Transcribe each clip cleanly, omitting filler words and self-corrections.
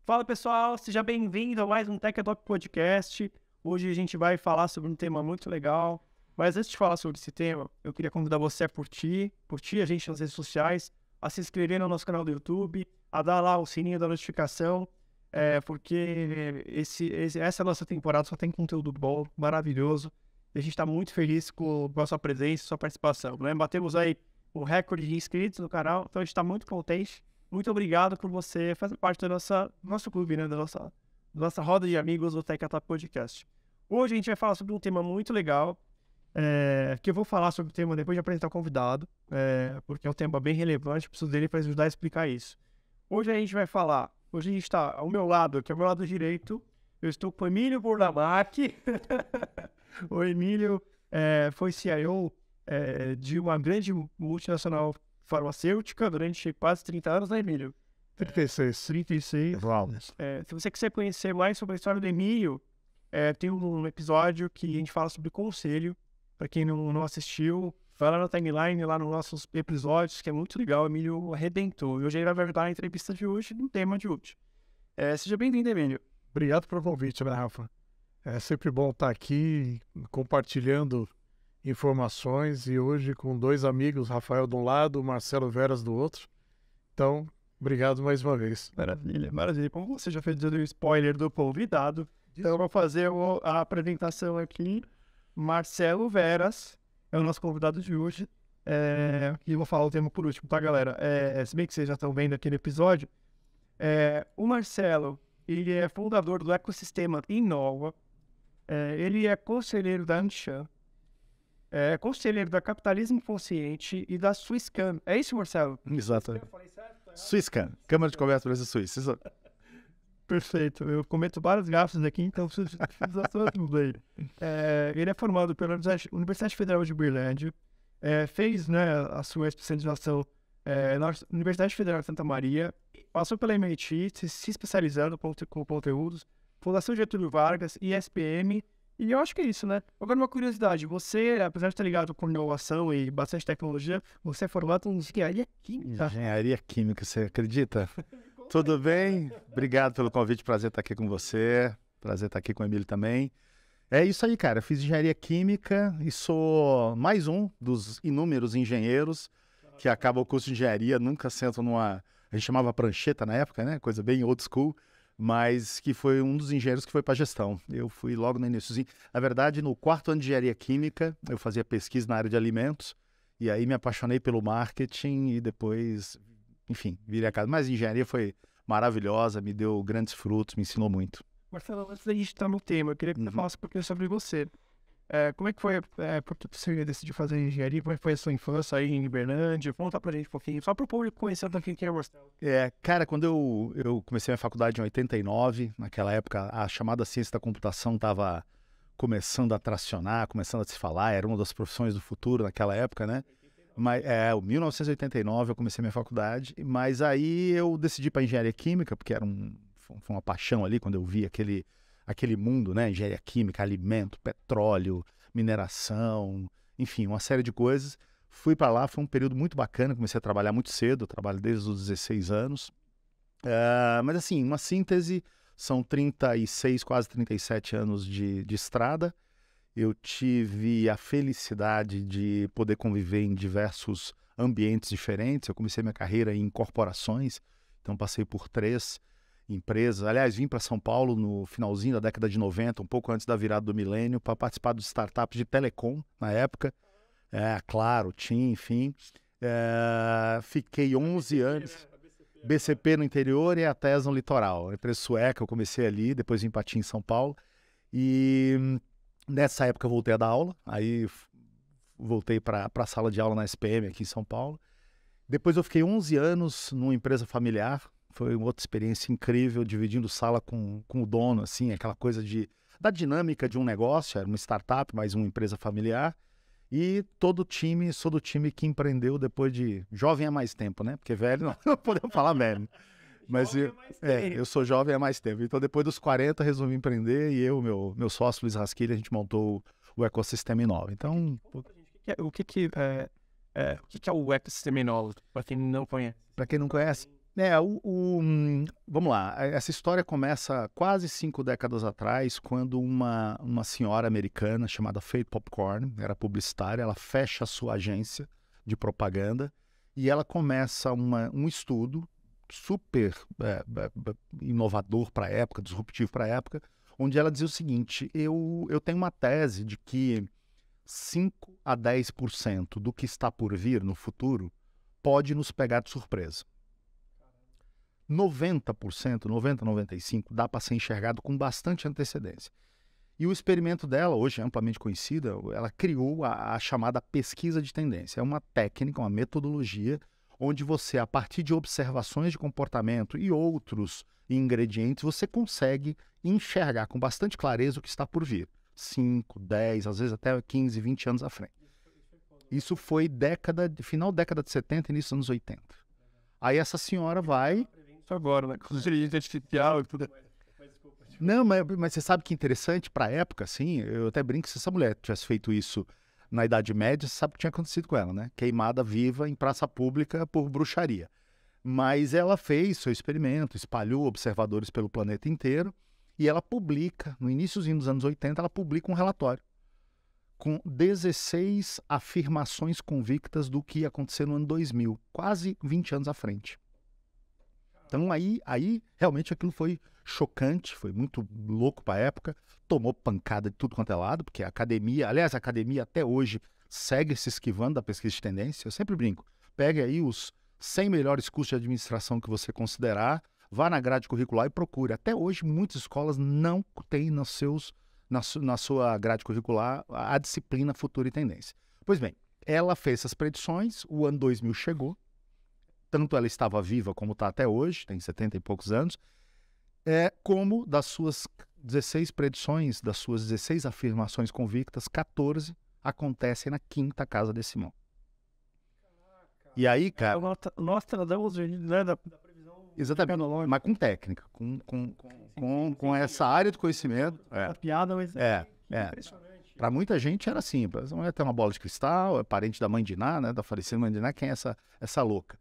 Fala pessoal, seja bem-vindo a mais um Tech Talk Podcast. Hoje a gente vai falar sobre um tema muito legal. Mas antes de falar sobre esse tema, eu queria convidar você a curtir a gente nas redes sociais, a se inscrever no nosso canal do YouTube, a dar lá o sininho da notificação, porque essa nossa temporada só tem conteúdo bom, maravilhoso. E a gente está muito feliz com a sua presença e sua participação, né? Batemos aí o recorde de inscritos no canal, então a gente está muito contente. Muito obrigado por você fazer parte do nosso clube, né? Da nossa roda de amigos do Tech Talk Podcast. Hoje a gente vai falar sobre um tema muito legal, que eu vou falar sobre o tema depois de apresentar o convidado, porque é um tema bem relevante, preciso dele para ajudar a explicar isso. Hoje a gente está ao meu lado, que é o meu lado direito, eu estou com o Emílio Burlamac. O Emílio foi CIO de uma grande multinacional farmacêutica durante quase 30 anos, né, Emílio? 36. 36. Uau. Se você quiser conhecer mais sobre a história do Emílio, tem um episódio que a gente fala sobre conselho. Para quem não assistiu, vai lá na timeline, lá nos nossos episódios, que é muito legal. O Emílio arrebentou. E hoje ele vai dar a entrevista de hoje no tema de hoje. Seja bem-vindo, Emílio. Obrigado pelo convite, Rafa. É sempre bom estar aqui compartilhando informações e hoje com dois amigos, Rafael de um lado, Marcelo Veras do outro. Então, obrigado mais uma vez. Maravilha, maravilha. Como você já fez o spoiler do convidado, então eu vou fazer a apresentação aqui. Marcelo Veras é o nosso convidado de hoje. E eu vou falar o tema por último, tá, galera? Se bem que vocês já estão vendo aquele episódio, o Marcelo, ele é fundador do ecossistema Inova. Ele é conselheiro da Anshan, conselheiro da Capitalismo Consciente e da Swisscam. É isso, Marcelo? Exato. Swisscam, Câmara de Comércio Brasil Suíça. Perfeito. Eu cometo vários gafes aqui, então preciso tudo aí. Ele é formado pela Universidade Federal de Uberlândia, fez, né, a sua especialização na Universidade Federal de Santa Maria, passou pela MIT, se especializando com conteúdos, Fundação Getúlio Vargas, ISPM, e eu acho que é isso, né? Agora, uma curiosidade, você, apesar de estar ligado com inovação e bastante tecnologia, você é formado em Engenharia Química. Engenharia Química, você acredita? Tudo bem? Obrigado pelo convite, prazer estar aqui com você, prazer estar aqui com o Emílio também. É isso aí, cara, eu fiz Engenharia Química e sou mais um dos inúmeros engenheiros que acaba o curso de Engenharia, nunca sentam numa... A gente chamava prancheta na época, né? Coisa bem old school. Mas que foi um dos engenheiros que foi para gestão. Eu fui logo no iníciozinho. Na verdade, no quarto ano de engenharia química, eu fazia pesquisa na área de alimentos, e aí me apaixonei pelo marketing e depois, enfim, virei a casa. Mas a engenharia foi maravilhosa, me deu grandes frutos, me ensinou muito. Marcelo, antes da gente estar no tema, eu queria que você falasse um pouquinho sobre você. Como é que foi, por que você decidiu fazer engenharia? Como é que foi a sua infância aí em Uberlândia? Conta pra gente um pouquinho, só pro público conhecer um pouquinho quem é o Marcelo. Cara, quando eu comecei a faculdade em 89, naquela época a chamada ciência da computação estava começando a tracionar, começando a se falar, era uma das profissões do futuro naquela época, né? Mas, em 1989 eu comecei minha faculdade, mas aí eu decidi para engenharia química, porque foi uma paixão ali quando eu vi aquele mundo, né? Engenharia química, alimento, petróleo, mineração, enfim, uma série de coisas. Fui para lá, foi um período muito bacana, comecei a trabalhar muito cedo, eu trabalho desde os 16 anos. Mas assim, uma síntese, são 36, quase 37 anos de estrada. Eu tive a felicidade de poder conviver em diversos ambientes diferentes. Eu comecei minha carreira em corporações, então passei por 3 empresas. Aliás, vim para São Paulo no finalzinho da década de 90, um pouco antes da virada do milênio, para participar de startups de telecom na época. Claro, TIM, enfim. Fiquei 11 anos. BCP no interior e a TES no litoral. A empresa sueca, eu comecei ali, depois vim para TIM em São Paulo. E nessa época eu voltei a dar aula, aí voltei para a sala de aula na SPM aqui em São Paulo. Depois eu fiquei 11 anos numa empresa familiar. Foi uma outra experiência incrível, dividindo sala com o dono, assim, aquela coisa da dinâmica de um negócio, era uma startup, mas uma empresa familiar. E sou do time que empreendeu depois de... Jovem há mais tempo, né? Porque velho, não podemos falar velho. Mas eu sou jovem há mais tempo. Então, depois dos 40, resolvi empreender e meu sócio, Luiz Rasquilha, a gente montou o ecossistema Inova. Então... O que é o ecossistema Inova, para quem não conhece? Para quem não conhece, Vamos lá, essa história começa quase 5 décadas atrás, quando uma senhora americana chamada Faith Popcorn, era publicitária, ela fecha a sua agência de propaganda e ela começa um estudo super inovador para a época, disruptivo para a época, onde ela dizia o seguinte: eu tenho uma tese de que 5 a 10% do que está por vir no futuro pode nos pegar de surpresa. 90%, 95% dá para ser enxergado com bastante antecedência. E o experimento dela, hoje amplamente conhecida, ela criou a chamada pesquisa de tendência. É uma técnica, uma metodologia, onde você, a partir de observações de comportamento e outros ingredientes, você consegue enxergar com bastante clareza o que está por vir. 5, 10, às vezes até 15, 20 anos à frente. Isso foi final da década de 70 e início dos anos 80. Aí essa senhora vai... Isso agora, né? Com inteligência artificial e tudo mais. Não, mas você sabe que interessante, para a época, assim, eu até brinco, se essa mulher tivesse feito isso na Idade Média, você sabe o que tinha acontecido com ela, né? Queimada viva em praça pública por bruxaria. Mas ela fez seu experimento, espalhou observadores pelo planeta inteiro e ela publica, no iníciozinho dos anos 80, ela publica um relatório com 16 afirmações convictas do que ia acontecer no ano 2000, quase 20 anos à frente. Então aí realmente aquilo foi chocante, foi muito louco para a época, tomou pancada de tudo quanto é lado, porque a academia até hoje segue se esquivando da pesquisa de tendência. Eu sempre brinco, pegue aí os 100 melhores cursos de administração que você considerar, vá na grade curricular e procure. Até hoje muitas escolas não têm na sua grade curricular a disciplina Futuro e Tendência. Pois bem, ela fez essas predições, o ano 2000 chegou, tanto ela estava viva como está até hoje, tem 70 e poucos anos, como das suas 16 predições, das suas 16 afirmações convictas, 14 acontecem na quinta casa decimal. E aí, cara... Nós tradamos, né, da previsão... Exatamente, mas com técnica, com essa área de conhecimento. A piada, mas impressionante. Para muita gente era assim, a mulher tem uma bola de cristal, é parente da mãe de Ná, né, da falecida mãe de Ná, quem é essa louca?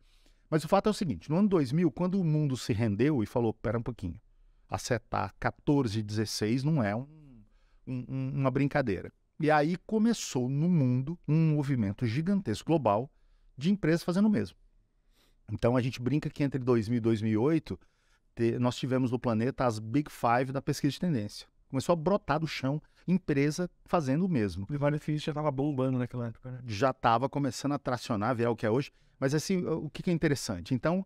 Mas o fato é o seguinte, no ano 2000, quando o mundo se rendeu e falou, pera um pouquinho, acertar 14, 16 não é uma brincadeira. E aí começou no mundo um movimento gigantesco global de empresas fazendo o mesmo. Então a gente brinca que entre 2000 e 2008, nós tivemos no planeta as Big Five da pesquisa de tendência. Começou a brotar do chão empresa fazendo o mesmo. O Vale Fish já estava bombando naquela época, né? Já estava começando a tracionar, virar o que é hoje. Mas assim, o que é interessante? Então,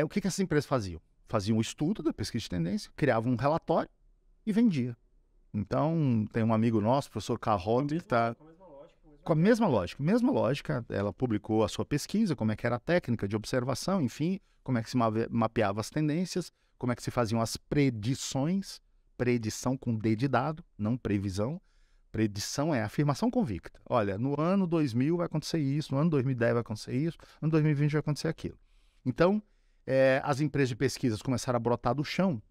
o que essas empresas faziam? Faziam um estudo da pesquisa de tendência, criavam um relatório e vendia. Então, tem um amigo nosso, o professor Carrot, que está... Com a mesma lógica, ela publicou a sua pesquisa, como é que era a técnica de observação, enfim, como é que se mapeava as tendências, como é que se faziam as predições, predição com D de dado, não previsão. Predição é afirmação convicta. Olha, no ano 2000 vai acontecer isso, no ano 2010 vai acontecer isso, no ano 2020 vai acontecer aquilo. Então, as empresas de pesquisas começaram a brotar do chão,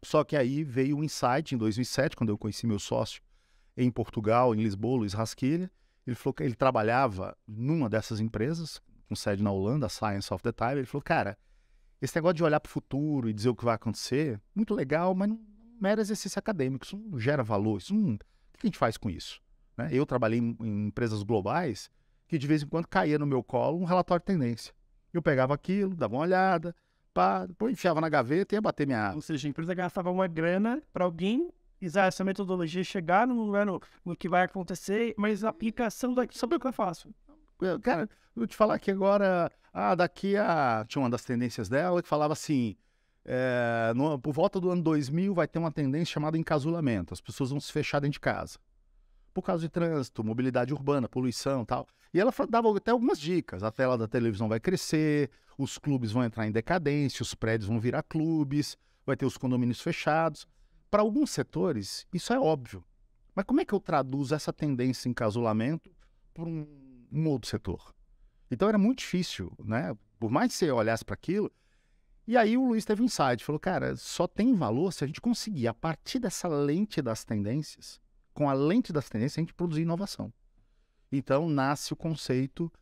só que aí veio um insight em 2007, quando eu conheci meu sócio em Portugal, em Lisboa, Luís Rasquilha. Ele falou que ele trabalhava numa dessas empresas, com sede na Holanda, Science of the Time. Ele falou, cara, esse negócio de olhar para o futuro e dizer o que vai acontecer, muito legal, mas não era exercício acadêmico, isso não gera valor, isso não... O que a gente faz com isso? Né? Eu trabalhei em empresas globais que de vez em quando caía no meu colo um relatório de tendência. Eu pegava aquilo, dava uma olhada, depois enfiava na gaveta e ia bater minha... Ou seja, a empresa gastava uma grana para alguém usar essa metodologia, chegar no que vai acontecer, mas a aplicação daqui, sabe o que eu faço? Cara, eu vou te falar que agora, tinha uma das tendências dela que falava assim, por volta do ano 2000 vai ter uma tendência chamada encasulamento, as pessoas vão se fechar dentro de casa, por causa de trânsito, mobilidade urbana, poluição e tal. E ela dava até algumas dicas, a tela da televisão vai crescer, os clubes vão entrar em decadência, os prédios vão virar clubes, vai ter os condomínios fechados. Para alguns setores, isso é óbvio. Mas como é que eu traduzo essa tendência em encasulamento para um outro setor? Então era muito difícil, né? Por mais que você olhasse para aquilo. E aí o Luiz teve um insight, falou, cara, só tem valor se a gente conseguir, a partir dessa lente das tendências, com a lente das tendências, a gente produzir inovação. Então nasce o conceito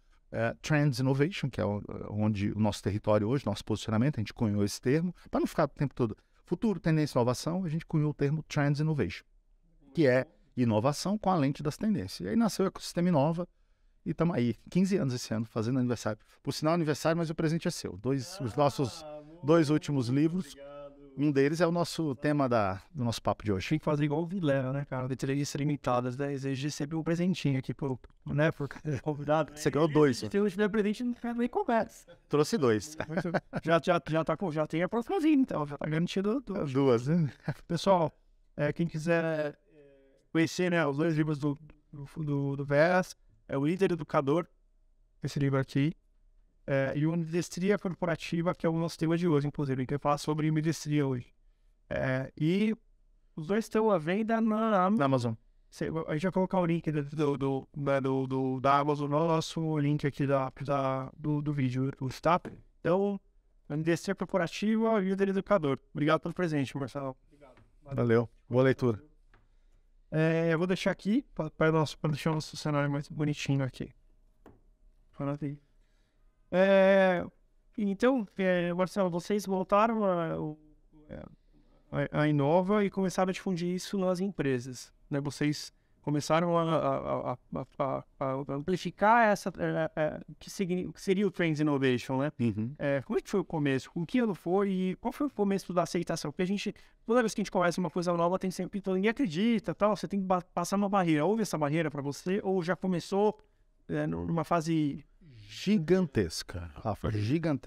Trends Innovation, que é onde o nosso território hoje, nosso posicionamento, a gente cunhou esse termo, para não ficar o tempo todo futuro, tendência e inovação, a gente cunhou o termo Trends Innovation, que é inovação com a lente das tendências. E aí nasceu o ecossistema Inova, e estamos aí, 15 anos esse ano, fazendo aniversário. Por sinal, aniversário, mas o presente é seu. Os nossos 2 últimos livros, um deles é o nosso tema do nosso papo de hoje. Tem que fazer igual o Vilela, né, cara? De entrevistas limitadas, né? Exige sempre um presentinho aqui pro, né, por convidado. Você ganhou 2. Se eu tiver presente, não quero nem conversa. Trouxe 2. Já tem a próximazinha, então. Já tá garantido 2, né? Pessoal, quem quiser conhecer, né, os 2 livros do Veras, é o Líder Educador, esse livro aqui, e o Mestria Corporativa, que é o nosso tema de hoje, inclusive, que eu falo sobre mestria hoje. E os 2 estão à venda na Amazon. A gente vai colocar o link da Amazon no nosso link aqui do vídeo, tá? Então, Mestria Corporativa e Líder Educador. Obrigado pelo presente, Marcelo. Obrigado. Valeu. Boa leitura. Eu vou deixar aqui para deixar o nosso cenário mais bonitinho aqui. Então, Marcelo, vocês voltaram a Inova e começaram a difundir isso nas empresas, né? Vocês começaram a amplificar que seria o Trends Innovation, né? Uhum. Como é que foi o começo? Com que ano foi? E qual foi o começo da aceitação? Porque toda vez que a gente começa uma coisa nova, tem sempre, ninguém acredita, tal, você tem que passar uma barreira. Houve essa barreira para você ou já começou numa fase gigantesca, Rafa,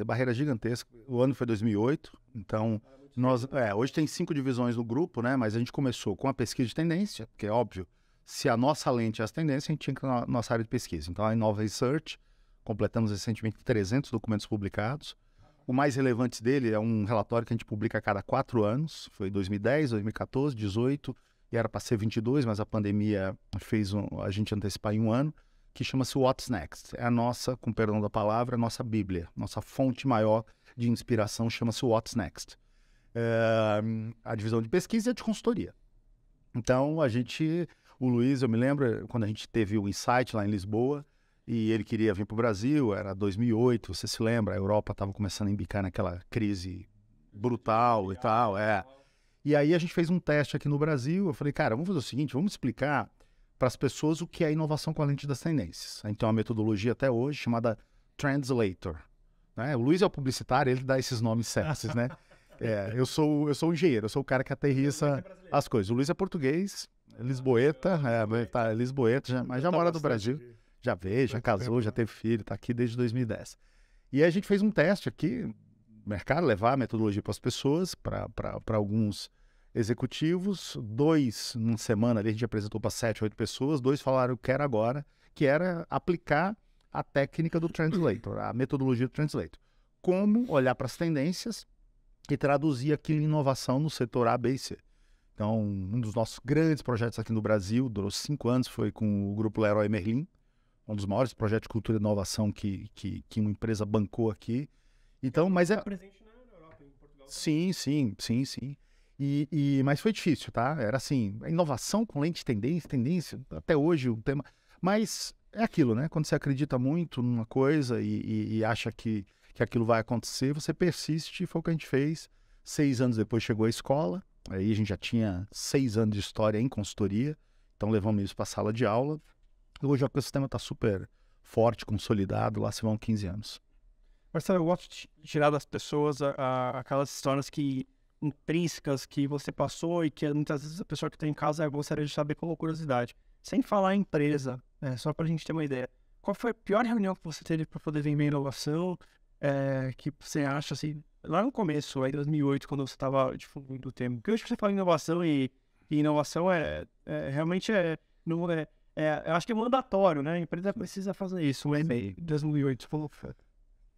barreira gigantesca. O ano foi 2008, então hoje tem 5 divisões no grupo, né? Mas a gente começou com a pesquisa de tendência, porque é óbvio, se a nossa lente é as tendências, a gente tinha que ir na nossa área de pesquisa. Então a Inova Research, completamos recentemente 300 documentos publicados. O mais relevante dele é um relatório que a gente publica a cada 4 anos, foi 2010, 2014, 2018, e era para ser 22, mas a pandemia fez a gente antecipar em um ano, que chama-se What's Next. É a nossa, com perdão da palavra, a nossa bíblia, nossa fonte maior de inspiração chama-se What's Next. A divisão de pesquisa e a de consultoria. Então, o Luiz, eu me lembro, quando a gente teve o Insight lá em Lisboa, e ele queria vir para o Brasil, era 2008, você se lembra, a Europa estava começando a embicar naquela crise brutal e tal, E aí a gente fez um teste aqui no Brasil, eu falei, cara, vamos fazer o seguinte, vamos explicar para as pessoas o que é inovação com a lente das tendências. A gente tem uma metodologia até hoje chamada Translator. Né? O Luiz é o publicitário, ele dá esses nomes sexys, né? Eu sou um engenheiro, eu sou o cara que aterrissa as coisas. O Luiz é português, lisboeta, mas já mora no Brasil. Já veio, já casou, já teve filho, está aqui desde 2010. E aí a gente fez um teste aqui, no mercado, levar a metodologia para as pessoas, para alguns executivos, 2 numa semana ali a gente apresentou para 7, 8 pessoas, 2 falaram o que era agora, que era aplicar a técnica do Translator, a metodologia do Translator. Como olhar para as tendências e traduzir aquilo em inovação no setor A, B e C. Então, um dos nossos grandes projetos aqui no Brasil, durou 5 anos, foi com o grupo Leroy Merlin, um dos maiores projetos de cultura e inovação que uma empresa bancou aqui. Então, mas presente na Europa, em Portugal. Sim. Mas foi difícil, tá? Era assim, a inovação com lente de tendência, até hoje o tema... Mas é aquilo, né? Quando você acredita muito numa coisa e acha que aquilo vai acontecer, você persiste, e foi o que a gente fez. 6 anos depois chegou a escola, aí a gente já tinha 6 anos de história em consultoria, então levamos isso para a sala de aula. Hoje o ecossistema está super forte, consolidado, lá se vão 15 anos. Marcelo, eu gosto de tirar das pessoas aquelas histórias intrínsecas que você passou e que muitas vezes a pessoa que está em casa gostaria de saber como curiosidade. Sem falar em empresa, só para a gente ter uma ideia. Qual foi a pior reunião que você teve para poder vender inovação? Que você acha assim, lá no começo, aí 2008, quando você estava difundindo o tema? Porque hoje você fala em inovação e inovação realmente eu acho que é mandatório, né? A empresa precisa fazer isso. O e-mail 2008, você falou.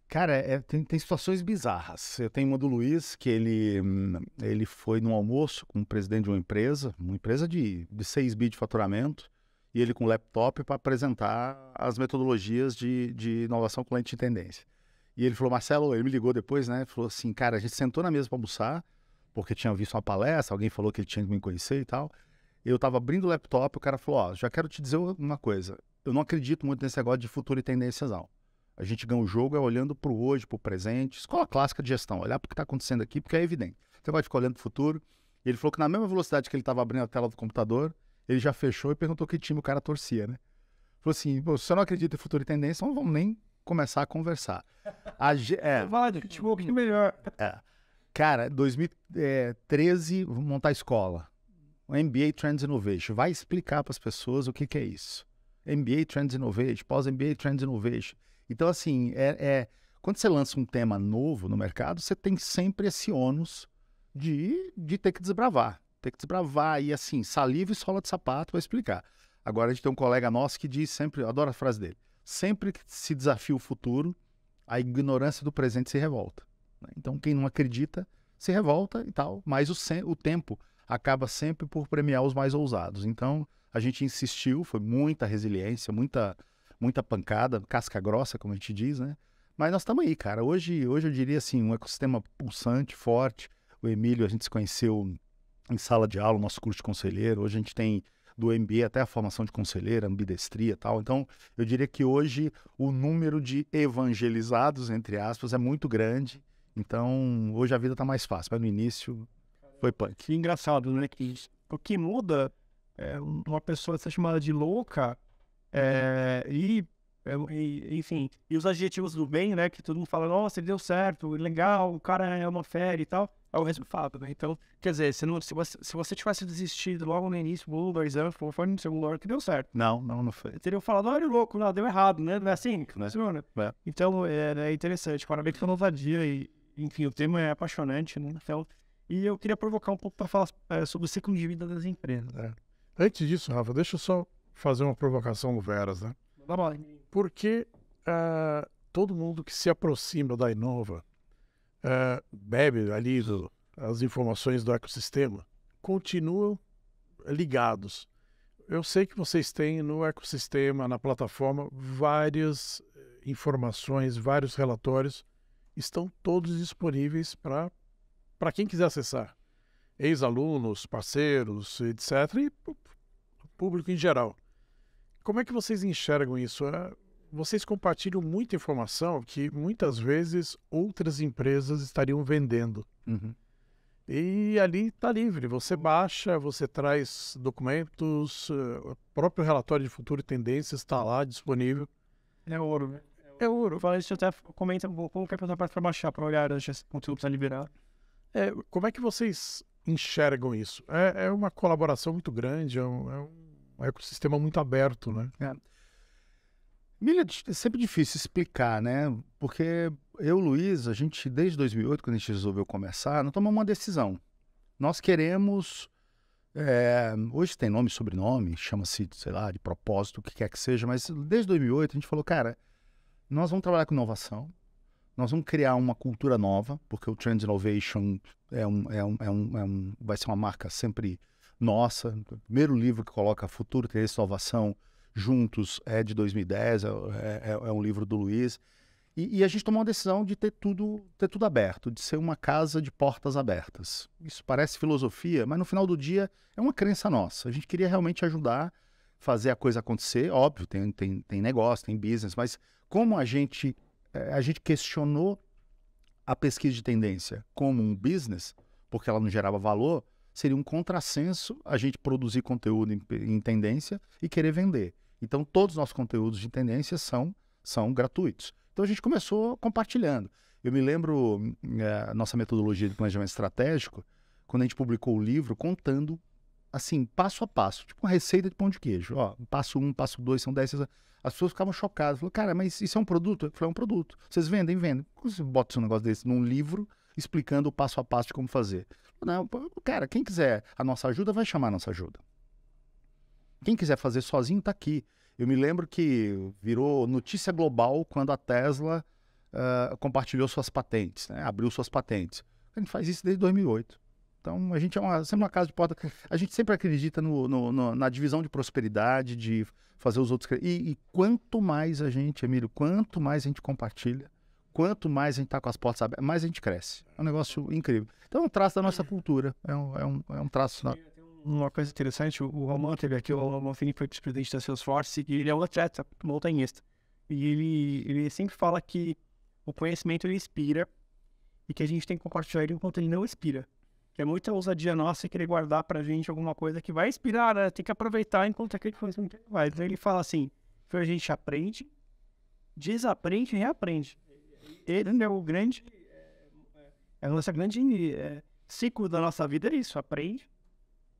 Cara, tem situações bizarras. Eu tenho uma do Luiz, que ele foi num almoço com o presidente de uma empresa de 6 bi de faturamento, e ele com um laptop para apresentar as metodologias de inovação com lente de tendência. E ele falou, Marcelo, ele me ligou depois, né? Falou assim, cara, a gente sentou na mesa para almoçar, porque tinha visto uma palestra, alguém falou que ele tinha que me conhecer e tal. Eu estava abrindo o laptop, o cara falou, já quero te dizer uma coisa, eu não acredito muito nesse negócio de futuro e tendências, não. A gente ganha o jogo olhando para o hoje, para o presente. Escola clássica de gestão, olhar para o que está acontecendo aqui, porque é evidente. Você vai ficar olhando para o futuro. E ele falou que na mesma velocidade que ele estava abrindo a tela do computador, ele já fechou e perguntou que time o cara torcia, né? Falou assim, se você não acredita em futuro e tendência, não vamos nem começar a conversar. Vai, tipo, um pouquinho melhor. Cara, 2013, vamos montar a escola. O MBA Trends Innovation. Vai explicar para as pessoas o que é isso. MBA Trends Innovation, pós-MBA Trends Innovation. Então, assim, quando você lança um tema novo no mercado, você tem sempre esse ônus de ter que desbravar. Ter que desbravar e, assim, saliva e sola de sapato para explicar. Agora, a gente tem um colega nosso que diz sempre, eu adoro a frase dele, sempre que se desafia o futuro, a ignorância do presente se revolta. Então, quem não acredita se revolta e tal, mas o tempo acaba sempre por premiar os mais ousados. Então, a gente insistiu, foi muita resiliência, muita pancada, casca grossa, como a gente diz, né? Mas nós estamos aí, cara. Hoje eu diria assim, um ecossistema pulsante, forte. O Emílio, a gente se conheceu em sala de aula, nosso curso de conselheiro. Hoje a gente tem do MBA até a formação de conselheiro, ambidestria e tal. Então, eu diria que hoje o número de evangelizados, entre aspas, é muito grande. Então, hoje a vida está mais fácil, mas no início foi punk. Que engraçado, né? Que o que muda uma pessoa ser chamada de louca enfim, e os adjetivos do bem, né? Que todo mundo fala, nossa, ele deu certo, legal, o cara é uma fera e tal. É o resultado, né? Então, quer dizer, se você tivesse desistido logo no início, 2 anos, foi no segundo ano que deu certo. Não foi. Teriam falado, olha o louco, não, deu errado, né? Não é assim que funciona. É. Então, é interessante. Parabéns pela ousadia e, enfim, o tema é apaixonante, né? Então, e eu queria provocar um pouco para falar sobre o ciclo de vida das empresas. Antes disso, Rafa, deixa eu só fazer uma provocação no Veras, né? Vamos lá. Porque todo mundo que se aproxima da Inova bebe ali as informações do ecossistema, continuam ligados. Eu sei que vocês têm no ecossistema, na plataforma, várias informações, vários relatórios, estão todos disponíveis para quem quiser acessar. Ex-alunos, parceiros, etc. E público em geral. Como é que vocês enxergam isso? Vocês compartilham muita informação que muitas vezes outras empresas estariam vendendo. Uhum. E ali está livre. Você baixa, você traz documentos, o próprio relatório de futuro e tendências está lá disponível. É ouro, né? É ouro. Fala isso, até comenta como que é para baixar, para olhar antes esse conteúdo está liberado. Como é que vocês enxergam isso? É uma colaboração muito grande, é um ecossistema muito aberto, né? Milha, é sempre difícil explicar, né? Porque eu e o Luiz, a gente, desde 2008, quando a gente resolveu começar, nós tomamos uma decisão. Nós queremos... hoje tem nome e sobrenome, chama-se, sei lá, de propósito, o que quer que seja, mas desde 2008 a gente falou, cara, nós vamos trabalhar com inovação, nós vamos criar uma cultura nova, porque o Trends Innovation vai ser uma marca sempre nossa. O primeiro livro que coloca Futuro, Tendência e Inovação juntos é de 2010, é um livro do Luiz. E a gente tomou uma decisão de ter tudo aberto, de ser uma casa de portas abertas. Isso parece filosofia, mas no final do dia é uma crença nossa. A gente queria realmente ajudar, fazer a coisa acontecer. Óbvio, tem negócio, tem business, mas como a gente questionou a pesquisa de tendência como um business, porque ela não gerava valor, seria um contrassenso a gente produzir conteúdo em tendência e querer vender. Então, todos os nossos conteúdos de tendência são gratuitos. Então, a gente começou compartilhando. Eu me lembro a nossa metodologia de planejamento estratégico, quando a gente publicou o livro, contando, assim, passo a passo, tipo uma receita de pão de queijo. Ó, passo 1, passo 2, são 10. As pessoas ficavam chocadas. Falaram, cara, mas isso é um produto? Eu falei, é um produto. Vocês vendem? Vendem. Como você bota um negócio desse num livro, explicando o passo a passo de como fazer? Não, cara, quem quiser a nossa ajuda, vai chamar a nossa ajuda. Quem quiser fazer sozinho, está aqui. Eu me lembro que virou notícia global quando a Tesla compartilhou suas patentes, né? Abriu suas patentes. A gente faz isso desde 2008. Então, a gente sempre uma casa de porta. A gente sempre acredita na divisão de prosperidade, de fazer os outros... E quanto mais a gente, Emílio, quanto mais a gente compartilha, quanto mais a gente está com as portas abertas, mais a gente cresce. É um negócio incrível. Então, é um traço da nossa cultura. É um traço... Uma coisa interessante, o Roman teve aqui, o Roman Fini foi vice-presidente da Salesforce, e ele é um atleta montanhista. e ele sempre fala que o conhecimento ele inspira e que a gente tem que compartilhar ele enquanto ele não inspira. Que é muita ousadia nossa querer guardar pra gente alguma coisa que vai inspirar, né? Tem que aproveitar enquanto aquele conhecimento vai. Então ele fala assim, a gente aprende, desaprende e reaprende. Ele é o grande, é o nosso grande ciclo da nossa vida, é isso, aprende,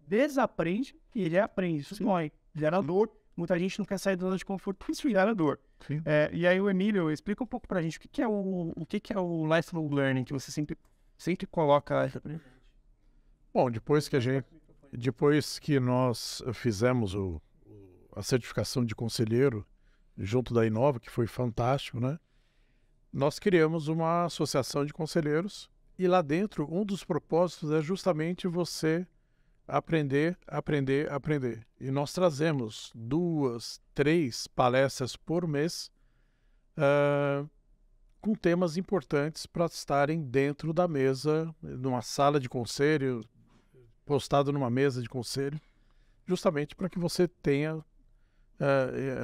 desaprende e reaprende. Isso dói, gera dor. Muita gente não quer sair da zona de conforto, isso gera dor. E aí o Emílio, explica um pouco pra gente o que é o lifelong learning que você sempre coloca. Bom, depois que nós fizemos a certificação de conselheiro junto da Inova, que foi fantástico, né? Nós criamos uma associação de conselheiros e lá dentro um dos propósitos é justamente você aprender. E nós trazemos 2, 3 palestras por mês com temas importantes para estarem dentro da mesa, numa sala de conselho, postado numa mesa de conselho, justamente para que você tenha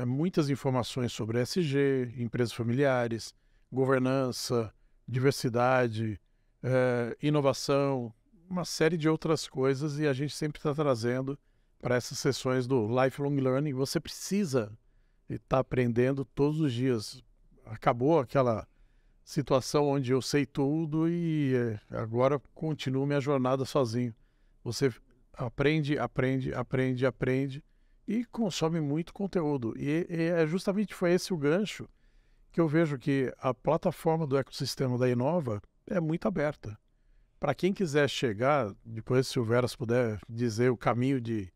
muitas informações sobre ESG, empresas familiares, governança, diversidade, inovação, uma série de outras coisas, e a gente sempre está trazendo para essas sessões do Lifelong Learning. Você precisa estar aprendendo todos os dias. Acabou aquela situação onde eu sei tudo e agora continuo minha jornada sozinho. Você aprende e consome muito conteúdo. E justamente foi esse o gancho que eu vejo que a plataforma do ecossistema da Inova é muito aberta. Para quem quiser chegar, depois se o Veras puder dizer o caminho de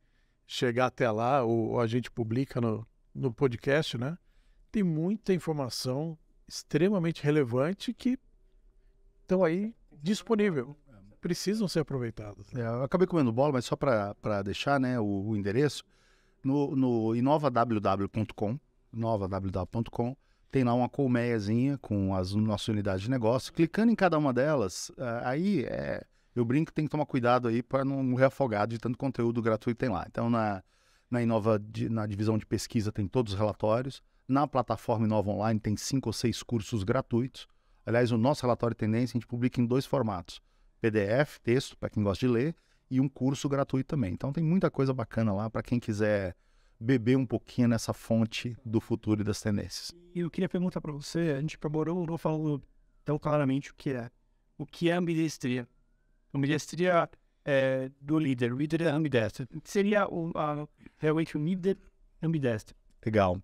chegar até lá, ou a gente publica no podcast, né? Tem muita informação extremamente relevante que estão aí disponível. Precisam ser aproveitadas. Eu acabei comendo bola, mas só para deixar, né, o endereço, no inovaww.com, tem lá uma colmeiazinha com as nossas unidades de negócio. Clicando em cada uma delas, eu brinco que tem que tomar cuidado aí para não morrer afogado de tanto conteúdo gratuito que tem lá. Então, na Inova, na divisão de pesquisa, tem todos os relatórios. Na plataforma Inova Online tem 5 ou 6 cursos gratuitos. Aliás, o nosso relatório de tendência a gente publica em 2 formatos. PDF, texto, para quem gosta de ler, e um curso gratuito também. Então tem muita coisa bacana lá para quem quiser beber um pouquinho nessa fonte do futuro e das tendências. E eu queria perguntar para você, a gente não falou tão claramente o que é ambidestria. Ambidestria do líder é ambidestro. O que seria realmente o líder ambidestro? Legal.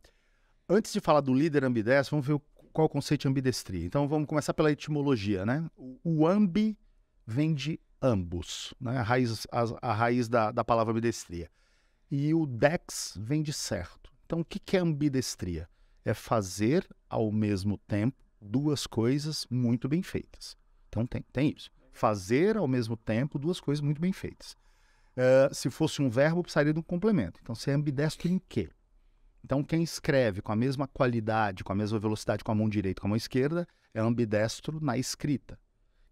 Antes de falar do líder ambidestro, vamos ver qual é o conceito de ambidestria. Então vamos começar pela etimologia, né? O ambi vem de ambos, né? A raiz da palavra ambidestria. E o dex vem de certo. Então, o que é ambidestria? É fazer ao mesmo tempo 2 coisas muito bem feitas. Então, tem isso. Fazer ao mesmo tempo 2 coisas muito bem feitas. Se fosse um verbo, precisaria de um complemento. Então, você é ambidestro em quê? Então, quem escreve com a mesma qualidade, com a mesma velocidade com a mão direita e com a mão esquerda, é ambidestro na escrita.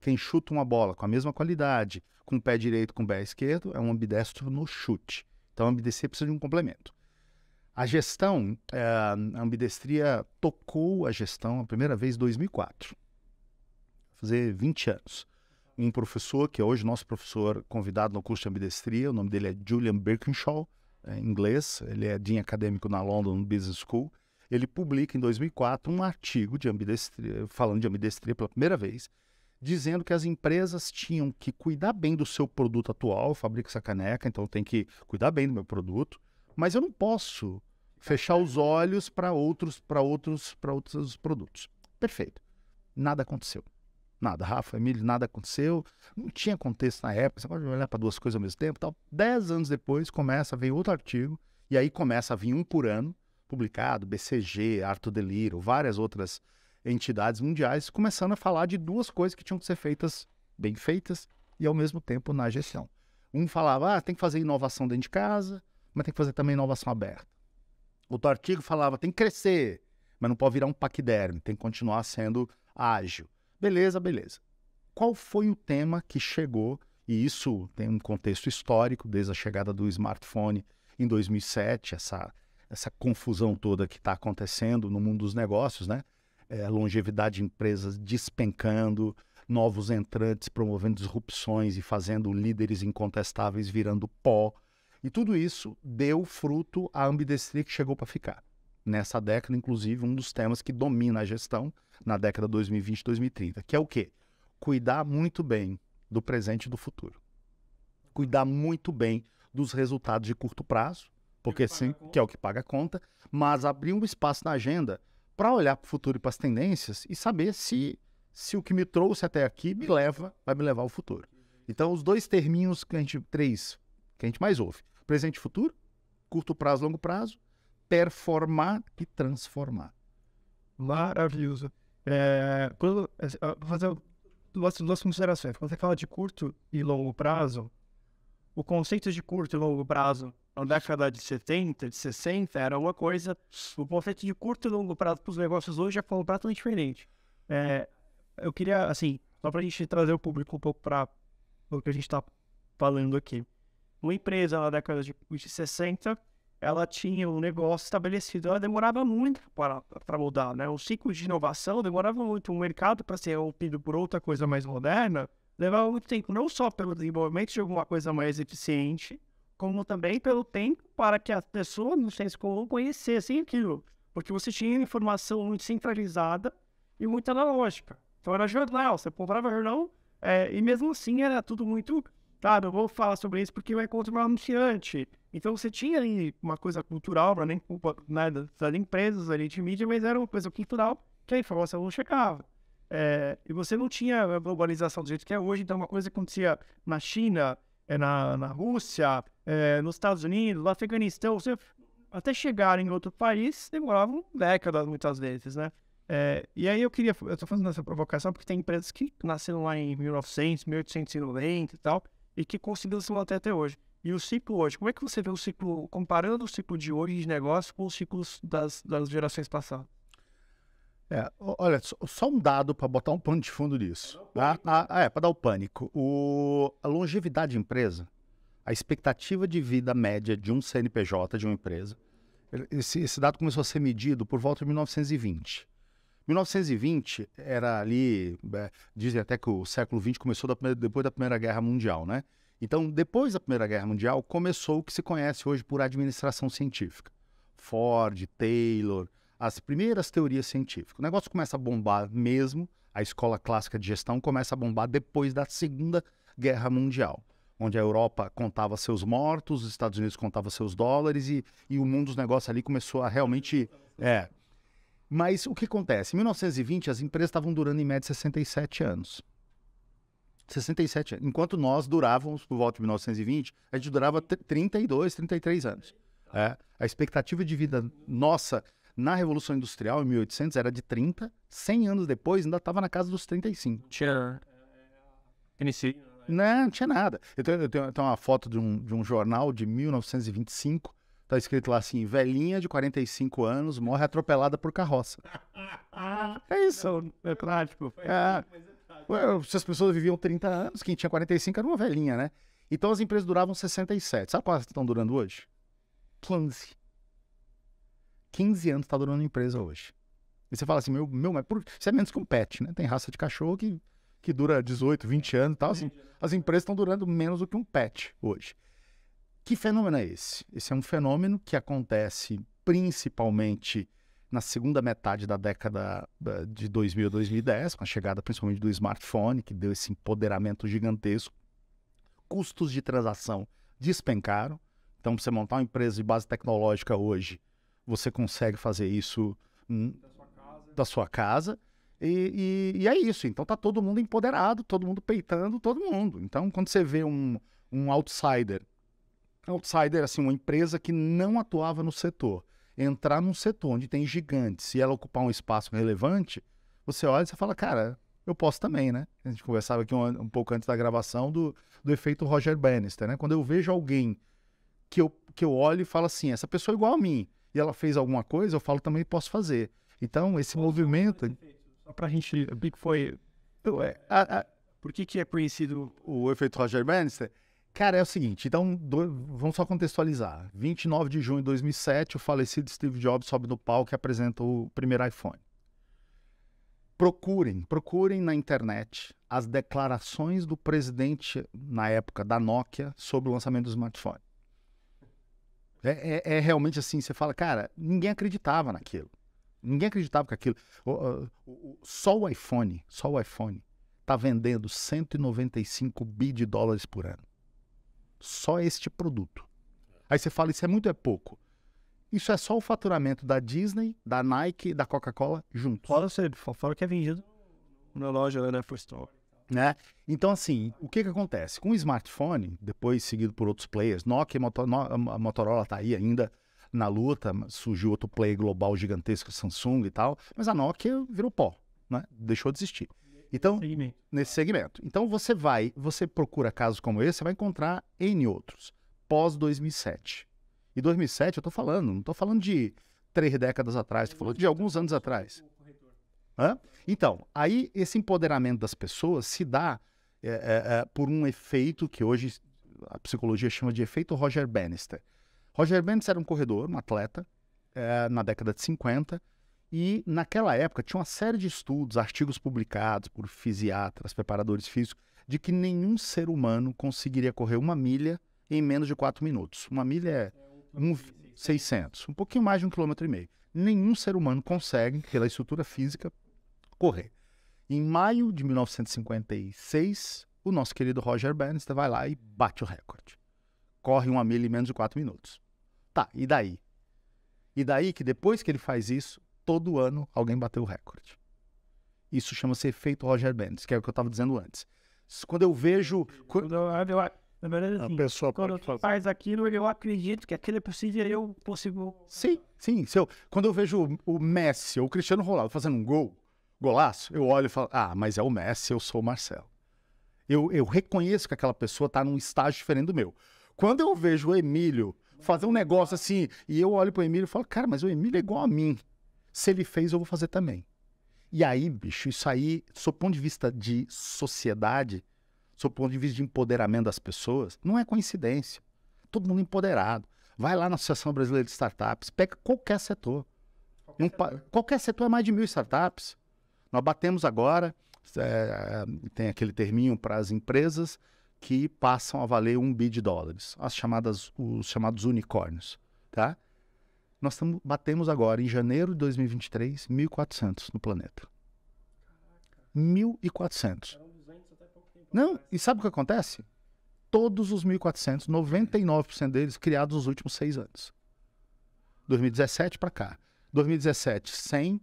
Quem chuta uma bola com a mesma qualidade, com o pé direito e com o pé esquerdo, é um ambidestro no chute. Então, a ambidestria precisa de um complemento. A gestão, a ambidestria tocou a gestão a primeira vez em 2004. Vai fazer 20 anos. Um professor, que é hoje nosso professor convidado no curso de ambidestria, o nome dele é Julian Birkinshaw, em inglês, ele é dean acadêmico na London Business School. Ele publica em 2004 um artigo de ambidestria, falando de ambidestria pela primeira vez, dizendo que as empresas tinham que cuidar bem do seu produto atual. Eu fabrico essa caneca, então eu tenho que cuidar bem do meu produto, mas eu não posso fechar os olhos para outros produtos. Perfeito. Nada aconteceu. Nada, Rafa, Emílio, nada aconteceu. Não tinha contexto na época, você pode olhar para 2 coisas ao mesmo tempo. Tal. 10 anos depois vem outro artigo, e aí começa a vir um por ano, publicado, BCG, Arthur Deliro, várias outras entidades mundiais, começando a falar de 2 coisas que tinham que ser feitas, bem feitas, e ao mesmo tempo na gestão. Um falava, tem que fazer inovação dentro de casa, mas tem que fazer também inovação aberta. Outro artigo falava, tem que crescer, mas não pode virar um paquiderme, tem que continuar sendo ágil. Beleza. Qual foi o tema que chegou, e isso tem um contexto histórico, desde a chegada do smartphone em 2007, essa essa confusão toda que está acontecendo no mundo dos negócios, né? Longevidade de empresas despencando, novos entrantes promovendo disrupções e fazendo líderes incontestáveis virando pó. E tudo isso deu fruto à ambidestria que chegou para ficar. Nessa década, inclusive, um dos temas que domina a gestão na década 2020-2030, que é o quê? Cuidar muito bem do presente e do futuro. Cuidar muito bem dos resultados de curto prazo, porque sim, que é o que paga a conta, mas abrir um espaço na agenda para olhar para o futuro e para as tendências e saber se o que me trouxe até aqui vai me levar ao futuro. Então, os dois terminhos que a gente mais ouve: presente e futuro, curto prazo, longo prazo, performar e transformar. Maravilhoso. Vou fazer duas considerações. Quando você fala de curto e longo prazo, o conceito de curto e longo prazo na década de 70, de 60 era uma coisa. O conceito de curto e longo prazo para os negócios hoje é completamente diferente. Eu queria, assim, só para a gente trazer o público um pouco para o que a gente está falando aqui. Uma empresa na década de 60, ela tinha um negócio estabelecido, ela demorava muito para mudar, né? O ciclo de inovação demorava muito. O mercado, para ser rompido por outra coisa mais moderna, levava muito tempo, não só pelo desenvolvimento de alguma coisa mais eficiente, como também pelo tempo para que as pessoas, no senso comum, conhecessem aquilo. Porque você tinha informação muito centralizada e muito analógica. Então era jornal, você comprava jornal, e mesmo assim era tudo muito... eu vou falar sobre isso porque eu encontro um anunciante. Então você tinha ali uma coisa cultural, nem culpa, né, das empresas ali de mídia, mas era uma coisa cultural que a informação não chegava. E você não tinha a globalização do jeito que é hoje, então uma coisa que acontecia na China, na Rússia, nos Estados Unidos, no Afeganistão, até chegar em outro país, demoravam décadas muitas vezes, né? E aí eu tô fazendo essa provocação porque tem empresas que nasceram lá em 1900, 1890 e tal, e que conseguiram se manter até hoje. E o ciclo hoje, como é que você vê o ciclo, comparando o ciclo de hoje de negócio com os ciclos das gerações passadas? Olha, só um dado para botar um pano de fundo nisso. Para dar o pânico. A longevidade de empresa, a expectativa de vida média de um CNPJ, de uma empresa, esse dado começou a ser medido por volta de 1920. 1920 era ali, dizem até que o século XX começou depois da Primeira Guerra Mundial, né? Então, depois da Primeira Guerra Mundial, começou o que se conhece hoje por administração científica. Ford, Taylor, as primeiras teorias científicas. O negócio começa a bombar mesmo, a escola clássica de gestão começa a bombar depois da Segunda Guerra Mundial, onde a Europa contava seus mortos, os Estados Unidos contava seus dólares e o mundo dos negócios ali começou a realmente... Mas o que acontece? Em 1920, as empresas estavam durando em média 67 anos. 67 anos. Enquanto nós durávamos, por volta de 1920, a gente durava 32, 33 anos. A expectativa de vida nossa na Revolução Industrial, em 1800, era de 30. 100 anos depois, ainda estava na casa dos 35. Tinha... Não tinha nada. Eu tenho uma foto de um jornal de 1925. Tá escrito lá assim: velhinha de 45 anos morre atropelada por carroça. É isso. É prático. Se as pessoas viviam 30 anos, quem tinha 45 era uma velhinha, né? Então as empresas duravam 67. Sabe quantas estão durando hoje? 15. 15 anos está durando a empresa hoje. E você fala assim, mas isso é menos que um pet, né? Tem raça de cachorro que dura 18, 20 anos e tal. Assim, as empresas estão durando menos do que um pet hoje. Que fenômeno é esse? Esse é um fenômeno que acontece principalmente na segunda metade da década de 2000 a 2010, com a chegada principalmente do smartphone, que deu esse empoderamento gigantesco. Custos de transação despencaram. Então, para você montar uma empresa de base tecnológica hoje, você consegue fazer isso da sua casa. E é isso. Então, tá todo mundo empoderado, todo mundo peitando todo mundo. Então, quando você vê um outsider, assim, uma empresa que não atuava no setor, entrar num setor onde tem gigantes e ela ocupar um espaço relevante, você olha e você fala, cara, eu posso também, né? A gente conversava aqui um pouco antes da gravação do efeito Roger Bannister, né? Quando eu vejo alguém que eu olho e falo assim, essa pessoa é igual a mim, e ela fez alguma coisa, eu falo também posso fazer. Então, esse movimento... Só pra gente... O que foi... Por que é conhecido... O efeito Roger Bannister Cara, é o seguinte, então vamos só contextualizar. 29 de junho de 2007, o falecido Steve Jobs sobe no palco e apresenta o primeiro iPhone. Procurem na internet as declarações do presidente, na época, da Nokia, sobre o lançamento do smartphone. É realmente assim, você fala, cara, ninguém acreditava naquilo. Ninguém acreditava que aquilo... Só o iPhone está vendendo 195 bi de dólares por ano. Só este produto. Aí você fala, isso é muito ou é pouco? Isso é só o faturamento da Disney, da Nike e da Coca-Cola juntos. Fora que é vendido na loja, né, na Apple Store. Né? Então, assim, o que acontece? Com o smartphone, depois seguido por outros players, Nokia, a Motorola está aí ainda na luta, surgiu outro player global gigantesco, Samsung e tal, mas a Nokia virou pó, né? Deixou de existir. Então, nesse segmento. Então, você procura casos como esse, você vai encontrar N outros, pós-2007. E 2007 eu tô falando, não tô falando de 3 décadas atrás, tô falando de alguns anos atrás. Hã? Então, aí esse empoderamento das pessoas se dá por um efeito que hoje a psicologia chama de efeito Roger Bannister. Roger Bannister era um corredor, um atleta, na década de 50, e naquela época tinha uma série de estudos, artigos publicados por fisiatras, preparadores físicos, de que nenhum ser humano conseguiria correr 1 milha em menos de 4 minutos. 1 milha é 600, um pouquinho mais de 1,5 km. Nenhum ser humano consegue, pela estrutura física, correr. Em maio de 1956, o nosso querido Roger Bannister vai lá e bate o recorde. Corre 1 milha em menos de 4 minutos. Tá, e daí? E daí que depois que ele faz isso, todo ano alguém bateu o recorde. Isso chama-se efeito Roger Bannister, que é o que eu estava dizendo antes. Quando eu vejo... Na verdade, assim, A pessoa quando pode fazer. faz aquilo, eu acredito que aquilo é possível, eu consigo... Sim. Quando eu vejo o Messi ou o Cristiano Ronaldo fazendo um golaço, eu olho e falo, mas é o Messi, eu sou o Marcelo. Eu reconheço que aquela pessoa está num estágio diferente do meu. Quando eu vejo o Emílio fazer um negócio assim, e eu olho para o Emílio e falo, cara, mas o Emílio é igual a mim. Se ele fez, eu vou fazer também. E aí, bicho, isso aí, sob o ponto de vista de sociedade, sob o ponto de vista de empoderamento das pessoas, não é coincidência. Todo mundo empoderado. Vai lá na Associação Brasileira de Startups, pega qualquer setor. Qualquer setor é mais de 1.000 startups. Nós batemos agora, tem aquele terminho para as empresas que passam a valer 1 bi de dólares, os chamados unicórnios. Tá? Nós batemos agora, em janeiro de 2023, 1.400 no planeta. 1.400. Não, e sabe o que acontece? Todos os 1.400, 99% deles criados nos últimos 6 anos. 2017 para cá. 2017, 100.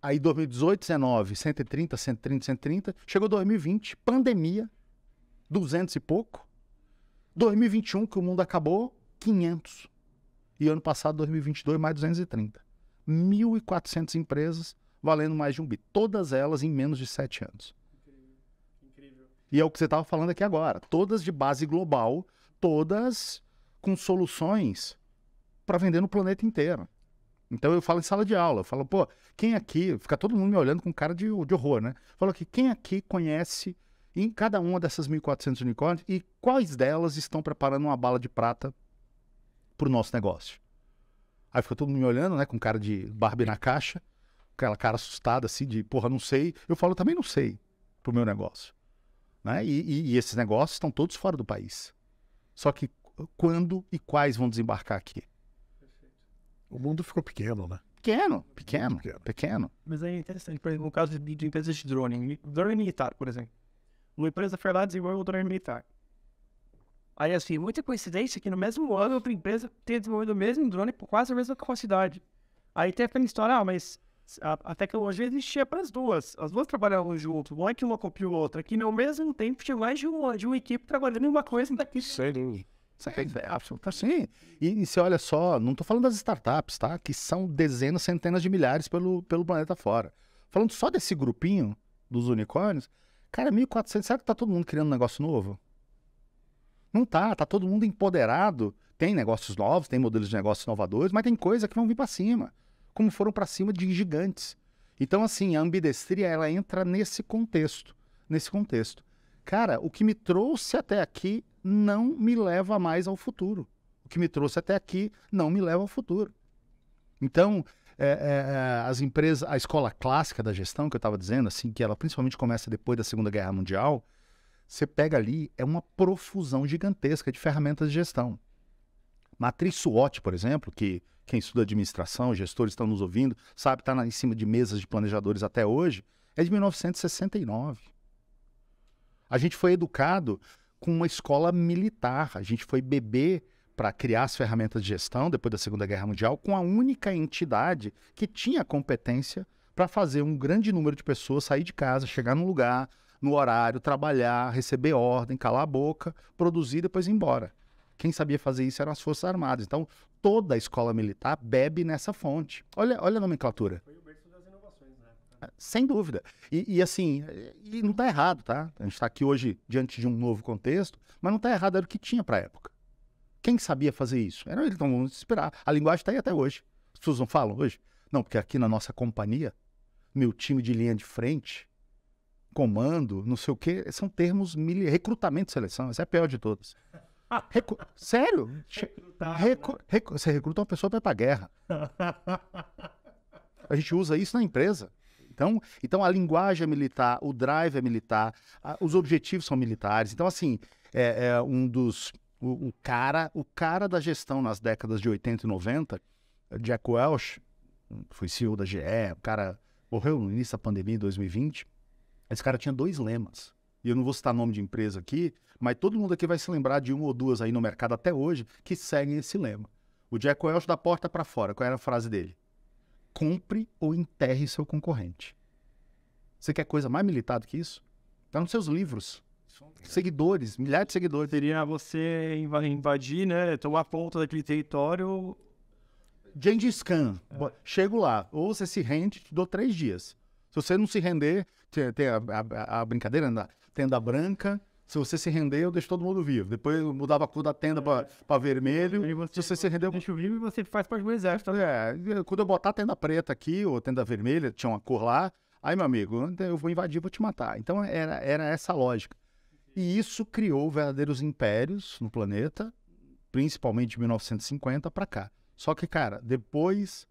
Aí 2018, 19, 130, 130, 130. Chegou 2020, pandemia, 200 e pouco. 2021, que o mundo acabou, 500. E ano passado, 2022, mais 230. 1.400 empresas valendo mais de 1 bi. Todas elas em menos de 7 anos. E é o que você estava falando aqui agora. Todas de base global, todas com soluções para vender no planeta inteiro. Então eu falo em sala de aula, eu falo, quem aqui, fica todo mundo me olhando com cara de horror, né? Falo aqui, quem aqui conhece em cada uma dessas 1.400 unicórnios e quais delas estão preparando uma bala de prata para o nosso negócio? Aí fica todo mundo me olhando, né, com cara de Barbie na caixa, aquela cara assustada assim de, não sei. Eu falo, também não sei pro meu negócio. Né? E esses negócios estão todos fora do país. Só que quando e quais vão desembarcar aqui? O mundo ficou pequeno, né? Pequeno. Mas é interessante, por exemplo, no caso de empresas de drone militar, por exemplo. Uma empresa foi lá desenvolver um drone militar. Aí, assim, muita coincidência que no mesmo ano outra empresa tenha desenvolvido o mesmo drone por quase a mesma capacidade. Aí tem aquela história, mas a tecnologia existia para as duas. As duas trabalhavam junto. Não é que uma copiou a outra. Que no mesmo tempo tinha mais de uma equipe trabalhando em uma coisa daqui. Sério? Sim. E você olha só, não estou falando das startups, tá? Que são dezenas, centenas de milhares pelo planeta fora. Falando só desse grupinho dos unicórnios, cara, 1.400, será que tá todo mundo criando um negócio novo? Não tá todo mundo empoderado. Tem negócios novos, tem modelos de negócios inovadores, mas tem coisa que vão vir para cima, como foram para cima de gigantes. Então, assim, a ambidestria, ela entra nesse contexto. cara, o que me trouxe até aqui não me leva mais ao futuro. O que me trouxe até aqui não me leva ao futuro. Então, as empresas, a escola clássica da gestão, que eu estava dizendo, assim, que ela principalmente começa depois da Segunda Guerra Mundial, você pega ali, é uma profusão gigantesca de ferramentas de gestão. Matriz SWOT, por exemplo, que quem estuda administração, gestores estão nos ouvindo, sabe, está em cima de mesas de planejadores até hoje, é de 1969. A gente foi educado com uma escola militar, a gente foi bebê para criar as ferramentas de gestão depois da Segunda Guerra Mundial com a única entidade que tinha competência para fazer um grande número de pessoas sair de casa, chegar num lugar, no horário, trabalhar, receber ordem, calar a boca, produzir e depois ir embora. Quem sabia fazer isso eram as Forças Armadas. Então, toda a escola militar bebe nessa fonte. Olha a nomenclatura. Foi o berço das inovações, né? Sem dúvida. E assim, e não está errado, tá? A gente está aqui hoje diante de um novo contexto, mas não está errado, era o que tinha para a época. Quem sabia fazer isso? Era eles, então vamos esperar. A linguagem está aí até hoje. As pessoas não falam hoje? Não, porque aqui na nossa companhia, meu time de linha de frente, comando, não sei o quê, são termos recrutamento e seleção. Essa é a pior de todas. Sério? Você recruta uma pessoa para ir para a guerra. A gente usa isso na empresa. Então a linguagem é militar, o drive é militar, os objetivos são militares. Então, assim, o cara da gestão nas décadas de 80 e 90, Jack Welch, foi CEO da GE, o cara morreu no início da pandemia em 2020. Esse cara tinha 2 lemas. E eu não vou citar nome de empresa aqui, mas todo mundo aqui vai se lembrar de 1 ou 2 aí no mercado até hoje que seguem esse lema. O Jack Welch da porta para fora, qual era a frase dele? Compre ou enterre seu concorrente. Você quer coisa mais militar do que isso? Está nos seus livros. Seguidores, milhares de seguidores. Seria você invadir, né? Tomar conta daquele território. Gengis Khan. Chego lá. Ou você se rende, te dou 3 dias. Se você não se render, tem a brincadeira, tenda branca. Se você se render, eu deixo todo mundo vivo. Depois eu mudava a cor da tenda para vermelho. Se você se render, deixa vivo e você faz parte do exército. Quando eu botar a tenda preta aqui, ou tenda vermelha, tinha uma cor lá. Aí, meu amigo, eu vou invadir, vou te matar. Então era essa a lógica. E isso criou verdadeiros impérios no planeta, principalmente de 1950 para cá. Só que, cara, depois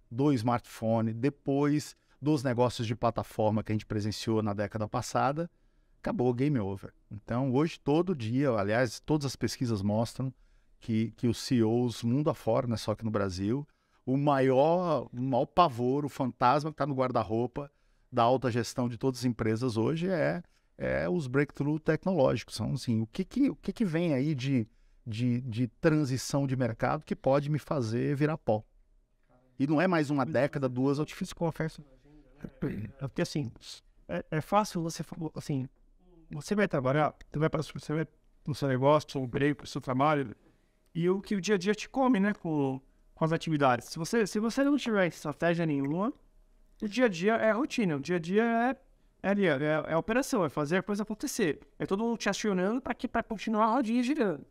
do smartphone, depois dos negócios de plataforma que a gente presenciou na década passada, acabou o game over. Então, hoje, todo dia, aliás, todas as pesquisas mostram que os CEOs, mundo afora, não é só aqui no Brasil, o maior pavor, o fantasma que está no guarda-roupa da alta gestão de todas as empresas hoje é os breakthrough tecnológicos. São assim, o que vem aí de transição de mercado que pode me fazer virar pó. E não é mais uma década, 2, eu te fiz confesso. Porque assim, é fácil você, assim, você vai trabalhar, você vai no seu negócio, seu emprego, pro seu trabalho, e o que o dia a dia te come, né, com as atividades. Se você não tiver estratégia nenhuma, o dia a dia é rotina, o dia a dia é operação, é fazer a coisa acontecer. É todo mundo te acionando para continuar a rodinha girando.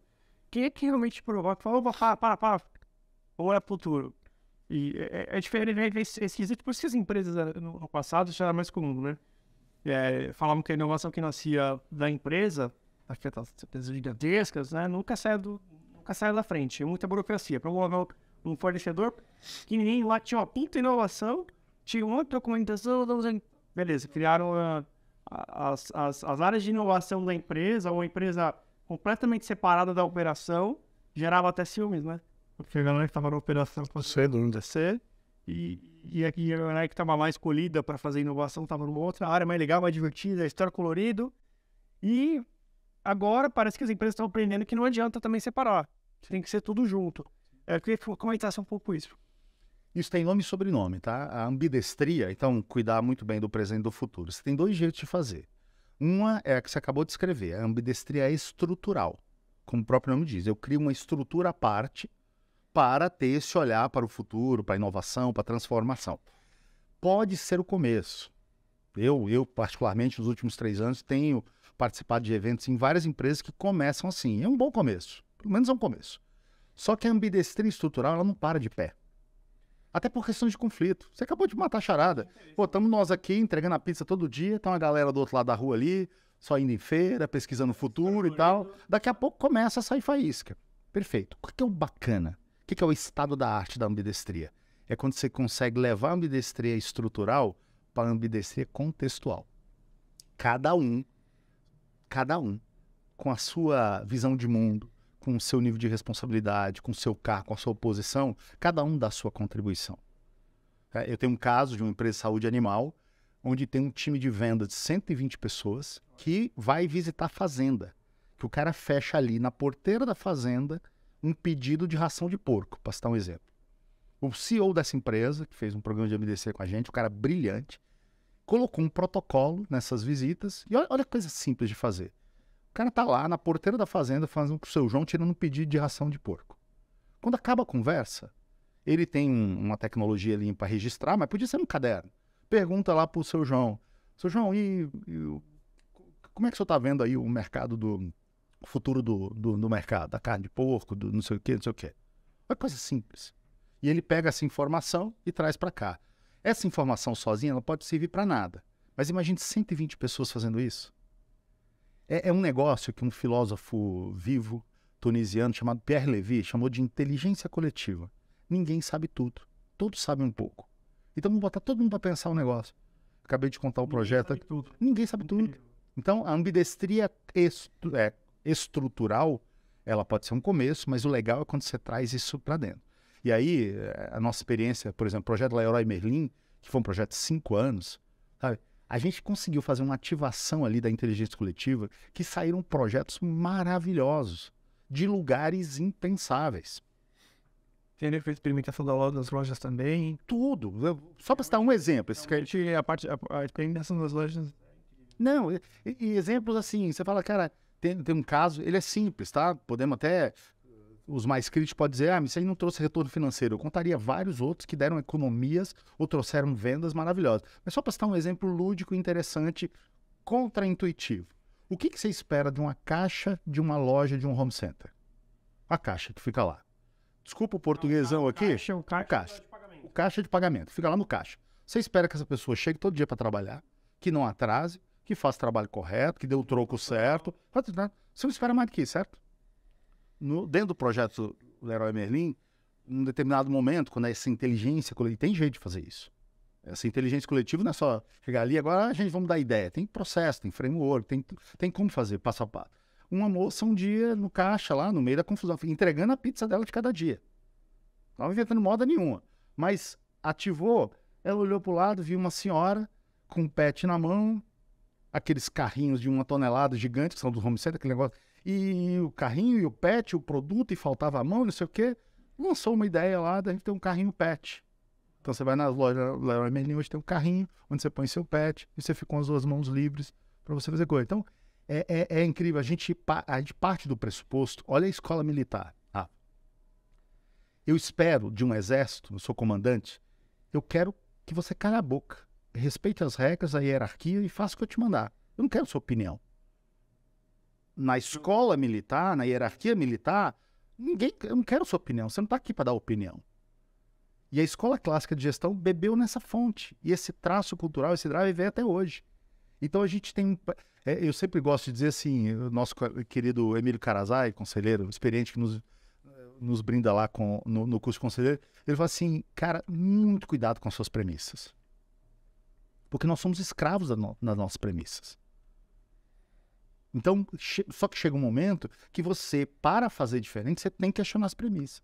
Quem é que realmente provoca? Fala, para, ou é futuro? E é diferente, é esquisito, por isso que as empresas no passado já era mais comum, né? Falavam que a inovação que nascia da empresa, aquelas empresas gigantescas, né? Nunca sai da frente, é muita burocracia. Para um fornecedor que ninguém lá tinha uma puta inovação, tinha uma documentação, beleza, criaram as áreas de inovação da empresa, uma empresa completamente separada da operação, gerava até ciúmes, né? Porque a galera que estava na operação Sem dúvida. e aqui a galera que estava mais escolhida para fazer inovação estava numa outra área mais legal, mais divertida, história colorido. E agora parece que as empresas estão aprendendo que não adianta também separar, tem que ser tudo junto. Eu queria comentar um pouco isso. Isso tem nome e sobrenome, tá? A ambidestria, então, cuidar muito bem do presente e do futuro. Você tem 2 jeitos de fazer. Uma é a que você acabou de escrever, a ambidestria estrutural. Como o próprio nome diz, eu crio uma estrutura à parte para ter esse olhar para o futuro, para a inovação, para a transformação. Pode ser o começo. Eu, particularmente, nos últimos 3 anos, tenho participado de eventos em várias empresas que começam assim. É um bom começo. Pelo menos é um começo. Só que a ambidestria estrutural, ela não para de pé. Até por questão de conflito. Você acabou de matar a charada. Pô, estamos nós aqui entregando a pizza todo dia, tem uma galera do outro lado da rua ali. só indo em feira, pesquisando o futuro e tal. Daqui a pouco começa a sair faísca. Perfeito. O que é o bacana? O que é o estado da arte da ambidestria? É quando você consegue levar a ambidestria estrutural para a ambidestria contextual. Cada um, com a sua visão de mundo, com o seu nível de responsabilidade, com o seu cargo, com a sua posição, cada um dá a sua contribuição. Eu tenho um caso de uma empresa de saúde animal, onde tem um time de venda de 120 pessoas que vai visitar a fazenda. Que o cara fecha ali na porteira da fazenda um pedido de ração de porco, para citar um exemplo. O CEO dessa empresa, que fez um programa de ambidestria com a gente, um cara brilhante, colocou um protocolo nessas visitas. E olha a coisa simples de fazer. O cara tá lá na porteira da fazenda fazendo com o seu João, tirando um pedido de ração de porco. Quando acaba a conversa, ele tem uma tecnologia ali para registrar, mas podia ser no caderno. Pergunta lá pro seu João. Seu João, como é que o senhor tá vendo aí o mercado o futuro do mercado, da carne de porco, do não sei o quê, não sei o quê. Uma coisa simples. E ele pega essa informação e traz para cá. Essa informação sozinha ela pode servir para nada. Mas imagine 120 pessoas fazendo isso. É um negócio que um filósofo vivo tunisiano chamado Pierre Levy chamou de inteligência coletiva. Ninguém sabe tudo. Todos sabem um pouco. Então vamos botar todo mundo para pensar um negócio. Acabei de contar o projeto. Ninguém sabe tudo. Então a ambidestria estrutural, ela pode ser um começo, mas o legal é quando você traz isso para dentro. E aí, a nossa experiência, por exemplo, o projeto Leroy Merlin, que foi um projeto de 5 anos, sabe? A gente conseguiu fazer uma ativação ali da inteligência coletiva que saíram projetos maravilhosos, de lugares impensáveis. Tem feito experimentação das lojas também. Tudo. Só para citar um exemplo. A experimentação das lojas... Não, e exemplos assim, você fala, cara, tem um caso, ele é simples, tá? Podemos até... Os mais críticos podem dizer, mas isso aí não trouxe retorno financeiro. Eu contaria vários outros que deram economias ou trouxeram vendas maravilhosas. Mas só para citar um exemplo lúdico, interessante, contraintuitivo. O que você espera de uma caixa de uma loja de um home center? A caixa que fica lá. Desculpa o portuguesão aqui. O caixa de pagamento. Fica lá no caixa. Você espera que essa pessoa chegue todo dia para trabalhar, que não atrase, que faça o trabalho correto, que dê o troco certo. Você não espera mais do que isso, certo? Dentro do projeto Leroy Merlin, em um determinado momento, quando essa inteligência coletiva... Tem jeito de fazer isso. Essa inteligência coletiva não é só chegar ali, agora a gente vamos dar ideia. Tem processo, tem framework, tem como fazer passo a passo. Uma moça um dia no caixa lá, no meio da confusão, entregando a pizza dela de cada dia. Não estava inventando moda nenhuma. Mas ativou, ela olhou para o lado, viu uma senhora com um pet na mão, aqueles carrinhos de 1 tonelada gigantes, que são do home center, aquele negócio... E o carrinho e o pet, o produto, e faltava a mão, não sei o quê. Lançou uma ideia lá da gente ter um carrinho pet. Então você vai na loja Leroy Merlin, hoje tem um carrinho onde você põe seu pet e você fica com as 2 mãos livres para você fazer coisa. Então, é incrível. A gente parte do pressuposto, olha a escola militar. Eu espero de um exército, eu sou comandante, eu quero que você cale a boca, respeite as regras, a hierarquia e faça o que eu te mandar. Eu não quero sua opinião. Na escola militar, na hierarquia militar, eu não quero sua opinião, você não está aqui para dar opinião. E a escola clássica de gestão bebeu nessa fonte. E esse traço cultural, esse drive veio até hoje. Então a gente tem... eu sempre gosto de dizer assim, o nosso querido Emílio Carazai, conselheiro experiente que nos brinda lá no curso de conselheiro, ele fala assim, cara, muito cuidado com as suas premissas. Porque nós somos escravos das nossas premissas. Então, só que chega um momento que você, para fazer diferente, você tem que questionar as premissas.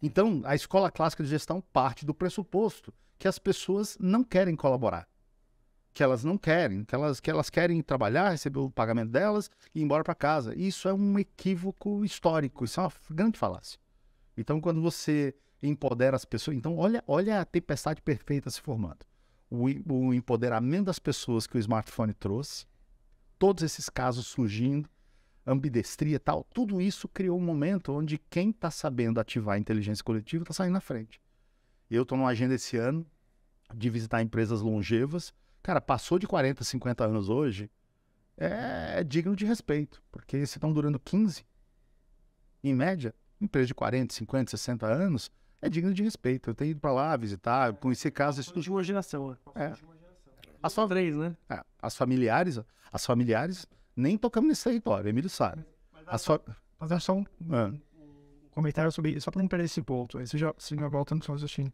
Então, a escola clássica de gestão parte do pressuposto que as pessoas não querem colaborar. Que elas não querem, que elas querem trabalhar, receber o pagamento delas e ir embora para casa. Isso é um equívoco histórico, isso é uma grande falácia. Então, quando você empodera as pessoas... Então, olha a tempestade perfeita se formando. O empoderamento das pessoas que o smartphone trouxe, todos esses casos surgindo, ambidestria e tal, tudo isso criou um momento onde quem está sabendo ativar a inteligência coletiva está saindo na frente. Eu estou numa agenda esse ano de visitar empresas longevas. Cara, passou de 40, 50 anos hoje, é digno de respeito, porque se estão durando 15, em média, empresa de 40, 50, 60 anos, é digno de respeito. Eu tenho ido para lá visitar, conhecer casas... De uma geração. Só 3, né? As familiares nem tocamos nesse território, Emílio sabe. Mas só um comentário sobre isso, só para não perder esse ponto. Aí você já volta no seu raciocínio.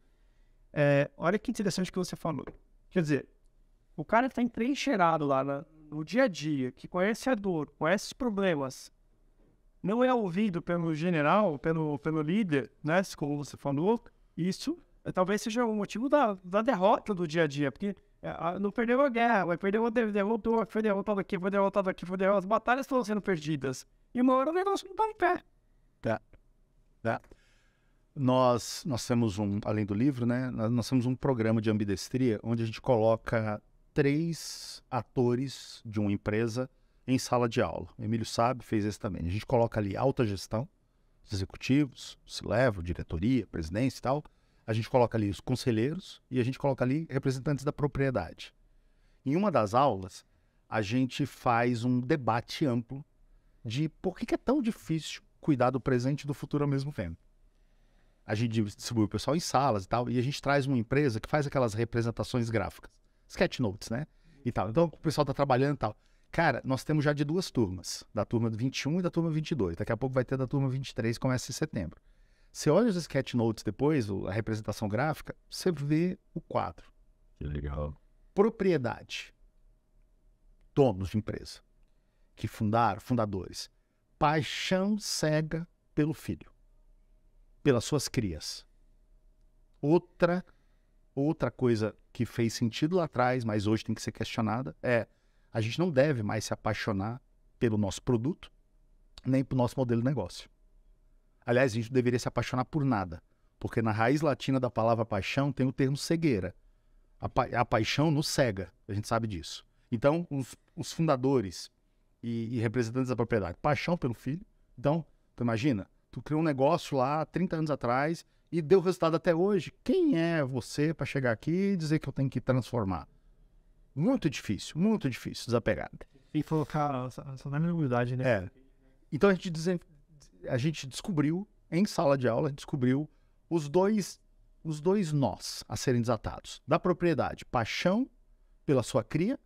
Olha que interessante que você falou. Quer dizer, o cara que está entrincheirado lá no dia a dia, que conhece a dor, conhece os problemas, não é ouvido pelo general, pelo líder, né? Como você falou, isso talvez seja o motivo da derrota do dia a dia, porque não perdeu a guerra, vai perder derrotou, foi derrotado aqui, as batalhas estão sendo perdidas. E uma hora o negócio não está em pé. Nós temos além do livro, né? Nós temos um programa de ambidestria onde a gente coloca 3 atores de uma empresa em sala de aula. O Emílio sabe, fez esse também. A gente coloca ali alta gestão, os executivos, C-level, diretoria, presidência e tal. A gente coloca ali os conselheiros e a gente coloca ali representantes da propriedade. Em uma das aulas, a gente faz um debate amplo de por que é tão difícil cuidar do presente e do futuro ao mesmo tempo. A gente distribui o pessoal em salas e tal, e a gente traz uma empresa que faz aquelas representações gráficas, sketchnotes, né? E tal. Então o pessoal tá trabalhando e tal. Cara, nós temos já de 2 turmas, da turma 21 e da turma 22. Daqui a pouco vai ter da turma 23, começa em setembro. Você olha os sketchnotes depois, a representação gráfica, você vê o quadro. Que legal. Propriedade. Donos de empresa. Que fundadores. Paixão cega pelo filho. Pelas suas crias. Outra coisa que fez sentido lá atrás, mas hoje tem que ser questionada, a gente não deve mais se apaixonar pelo nosso produto, nem pelo nosso modelo de negócio. Aliás, a gente deveria se apaixonar por nada, porque na raiz latina da palavra paixão tem o termo cegueira. A paixão nos cega, a gente sabe disso. Então, os fundadores e representantes da propriedade, paixão pelo filho. Então, tu imagina, tu criou um negócio lá 30 anos atrás e deu resultado até hoje. Quem é você para chegar aqui e dizer que eu tenho que transformar? Muito difícil desapegar. E colocar essa humildade, né? Então a gente descobriu, em sala de aula, a gente descobriu os dois nós a serem desatados. Da propriedade, paixão pela sua cria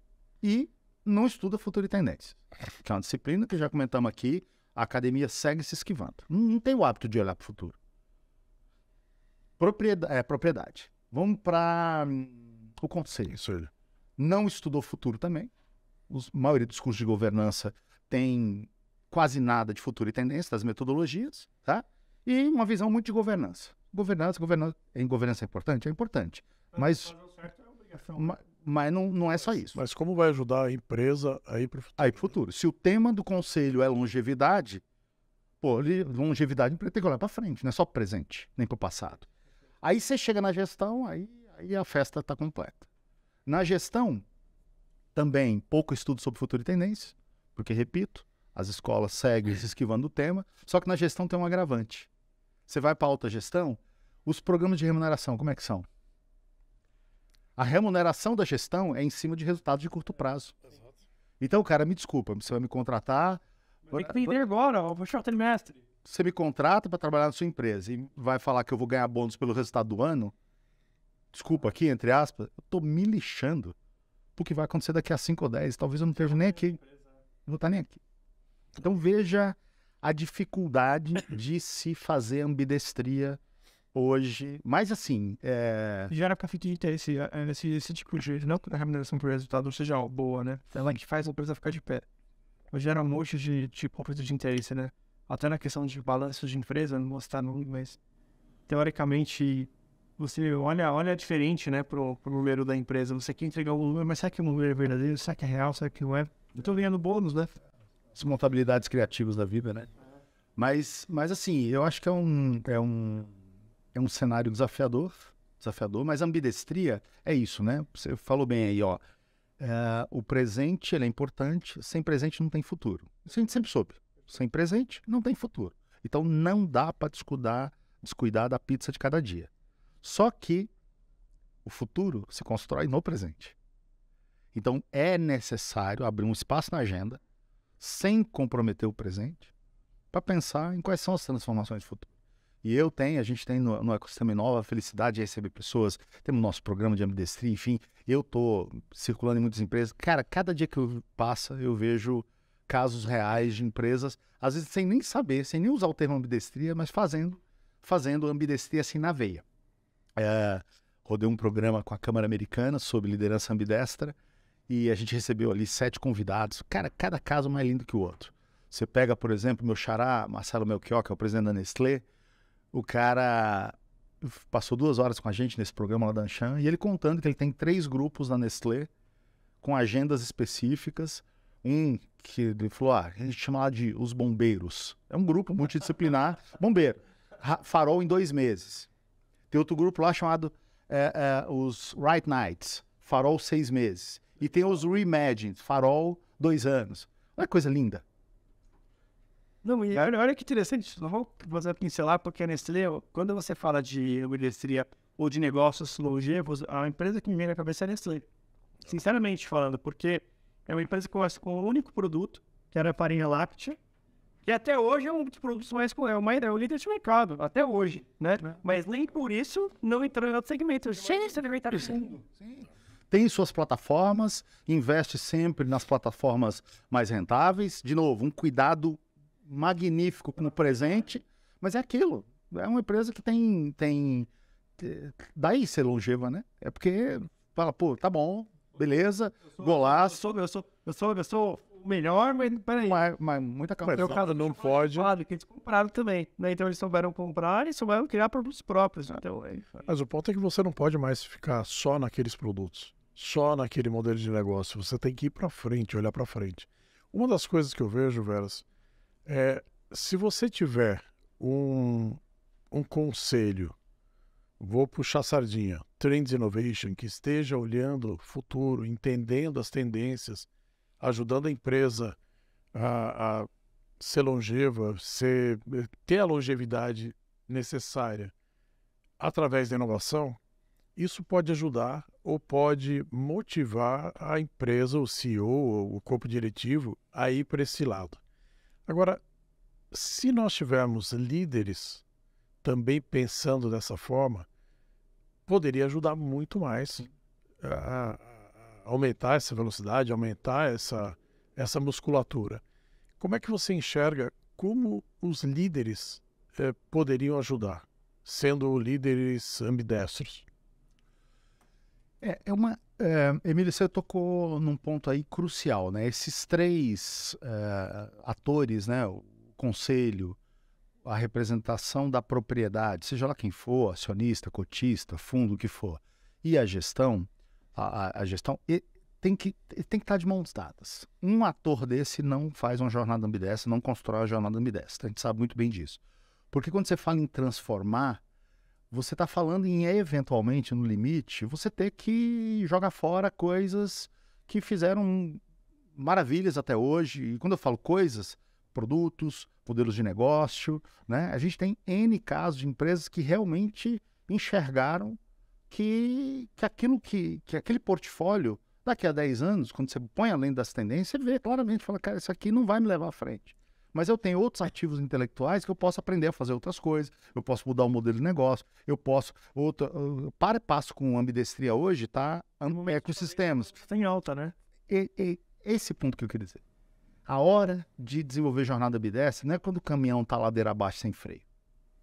e não estuda futuro e tendência. Que é uma disciplina que já comentamos aqui, a academia segue se esquivando. Não tem o hábito de olhar para o futuro. Propriedade. Vamos para o conselho. Não estudou futuro também. A maioria dos cursos de governança tem quase nada de futuro e tendência, das metodologias, tá? E uma visão muito de governança. Governança é importante? É importante. Mas não é só isso. Mas como vai ajudar a empresa a ir para o futuro? Aí para o futuro. Se o tema do conselho é longevidade, longevidade tem que olhar para frente, não é só para o presente, nem para o passado. Aí você chega na gestão, aí a festa está completa. Na gestão, também pouco estudo sobre futuro e tendência, porque, repito, as escolas seguem se esquivando do tema, só que na gestão tem um agravante. Você vai para a alta gestão, os programas de remuneração, como é que são? A remuneração da gestão é em cima de resultados de curto prazo. Então, cara, me desculpa, você vai me contratar... Tem que vender agora, eu vou short trimestre. Você me contrata para trabalhar na sua empresa e vai falar que eu vou ganhar bônus pelo resultado do ano? Desculpa aqui, entre aspas, eu tô me lixando porque vai acontecer daqui a 5 ou 10, talvez eu não esteja nem aqui. Não vou estar nem aqui. Então veja a dificuldade de se fazer ambidestria hoje. Mas assim... Gera conflito de interesse, esse tipo de... Não que a remuneração por resultado seja boa, né? Ela que faz a empresa ficar de pé. Mas gera um monte de conflito de interesse, né? Até na questão de balanços de empresa, não vou citar nome, mas... Teoricamente... Você olha diferente, né, pro número da empresa. Você quer entregar o número, mas será que o número é verdadeiro? Será que é real? Será que não é? Eu tô ganhando bônus, né? As montabilidades criativas da vida, né? Mas assim, eu acho que é um cenário desafiador, mas a ambidestria é isso, né? Você falou bem aí, ó. O presente, ele é importante. Sem presente não tem futuro. Isso a gente sempre soube. Sem presente não tem futuro. Então não dá para descuidar da pizza de cada dia. Só que o futuro se constrói no presente. Então é necessário abrir um espaço na agenda, sem comprometer o presente, para pensar em quais são as transformações do futuro. E a gente tem no ecossistema Inova a felicidade de receber pessoas, temos nosso programa de ambidestria, enfim, eu estou circulando em muitas empresas. Cara, cada dia que passa, eu vejo casos reais de empresas, às vezes sem nem saber, sem nem usar o termo ambidestria, mas fazendo ambidestria assim na veia. Rodei um programa com a Câmara Americana sobre liderança ambidestra e a gente recebeu ali 7 convidados. Cara, cada caso mais lindo que o outro. Você pega, por exemplo, meu xará, Marcelo Melchior, que é o presidente da Nestlé. O cara passou 2 horas com a gente nesse programa lá da Anshan e ele contando que ele tem 3 grupos na Nestlé com agendas específicas. Um que ele falou, a gente chama lá de os bombeiros. É um grupo multidisciplinar, bombeiro. Farol em 2 meses. Tem outro grupo lá chamado os Right Nights, farol 6 meses. E tem os Reimagine, farol 2 anos. Olha que coisa linda. Não, e olha que interessante, não vou fazer pincelar, porque a Nestlé, quando você fala de ambidestria ou de negócios longevos, a empresa que me vem na cabeça é a Nestlé. Sinceramente falando, porque é uma empresa que começa com um único produto, que era a farinha láctea, que até hoje é um dos produtos mais, é o líder de mercado, até hoje, né? Mas nem por isso não entrou em outro segmento. Sim. Tem suas plataformas, investe sempre nas plataformas mais rentáveis. De novo, um cuidado magnífico com o presente, mas é aquilo. É uma empresa que tem daí ser longeva, né? É porque fala, pô, tá bom, beleza, golaço. Eu sou o melhor, mas peraí. Mas muita calma. Mas o cara não pode. Que eles compraram também, né? Então eles souberam comprar e souberam criar produtos próprios. Então, Mas o ponto é que você não pode mais ficar só naqueles produtos, só naquele modelo de negócio. Você tem que ir para frente, olhar para frente. Uma das coisas que eu vejo, Veras, se você tiver um conselho, vou puxar a sardinha, Trends Innovation, que esteja olhando o futuro, entendendo as tendências, ajudando a empresa a ser longeva, ter a longevidade necessária através da inovação, isso pode ajudar ou pode motivar a empresa, o CEO, ou o corpo diretivo a ir para esse lado. Agora, se nós tivermos líderes também pensando dessa forma, poderia ajudar muito mais a aumentar essa velocidade, aumentar essa musculatura. Como é que você enxerga como os líderes poderiam ajudar, sendo líderes ambidestros? Emílio, você tocou num ponto aí crucial, né? Esses 3 atores, né? O conselho, a representação da propriedade, seja lá quem for, acionista, cotista, fundo, o que for, e a gestão, a gestão tem que estar de mãos dadas. Um ator desse não faz uma jornada ambidestra, não constrói uma jornada ambidestra. A gente sabe muito bem disso. Porque quando você fala em transformar, você está falando em, eventualmente, no limite, você ter que jogar fora coisas que fizeram maravilhas até hoje. E quando eu falo coisas, produtos, modelos de negócio, né? A gente tem N casos de empresas que realmente enxergaram que aquele portfólio, daqui a 10 anos, quando você põe além das tendências, você vê claramente, fala, cara, isso aqui não vai me levar à frente. Mas eu tenho outros ativos intelectuais que eu posso aprender a fazer outras coisas, eu posso mudar o modelo de negócio, eu posso... Para e passo com ambidestria hoje, tá? Ecossistemas. Está em alta, né? Esse ponto que eu queria dizer. A hora de desenvolver jornada ambidestra não é quando o caminhão está ladeira abaixo sem freio.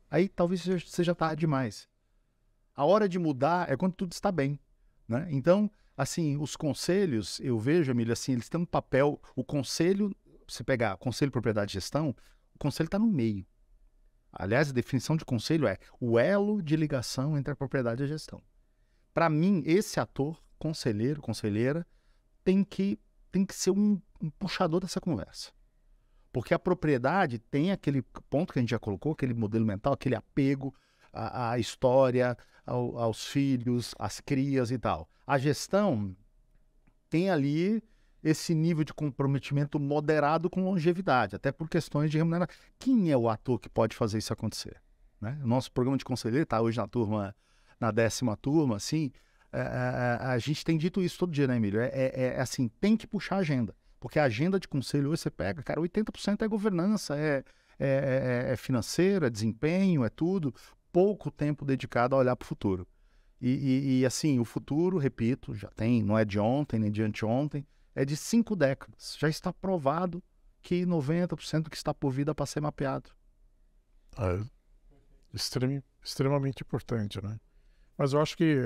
Aí talvez seja tarde demais. A hora de mudar é quando tudo está bem, né? Então, assim, os conselhos, eu vejo, Emílio, assim, eles têm um papel... O conselho... Você pegar Conselho, Propriedade e Gestão, o conselho está no meio. Aliás, a definição de conselho é o elo de ligação entre a propriedade e a gestão. Para mim, esse ator, conselheiro, conselheira, tem que ser um puxador dessa conversa. Porque a propriedade tem aquele ponto que a gente já colocou, aquele modelo mental, aquele apego à história, aos filhos, às crias e tal. A gestão tem ali esse nível de comprometimento moderado com longevidade, até por questões de remuneração. Quem é o ator que pode fazer isso acontecer? Né? O nosso programa de conselheiro está hoje na 10ª turma, assim, a gente tem dito isso todo dia, né, Emílio? Assim, tem que puxar a agenda, porque a agenda de conselho hoje você pega, cara, 80% é governança, é é financeiro, é desempenho, é tudo. Pouco tempo dedicado a olhar para o futuro. E assim, o futuro, repito, já tem, não é de ontem nem de anteontem, é de 5 décadas. Já está provado que 90% do que está por vir dá para ser mapeado. Extremamente importante, né? Mas eu acho que,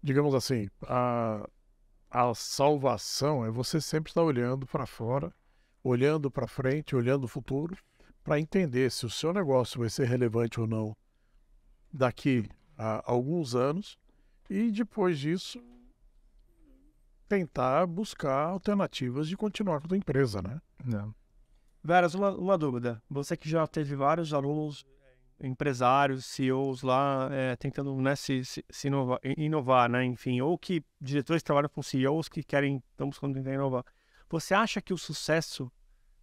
digamos assim, a salvação é você sempre estar olhando para fora, olhando para frente, olhando o futuro, para entender se o seu negócio vai ser relevante ou não daqui a alguns anos, e depois disso tentar buscar alternativas de continuar com a tua empresa, né? Veras, uma dúvida. Você que já teve vários alunos, empresários, CEOs lá, tentando, né, se inovar, né? Enfim, ou que diretores trabalham com CEOs que querem, estão buscando tentar inovar. Você acha que o sucesso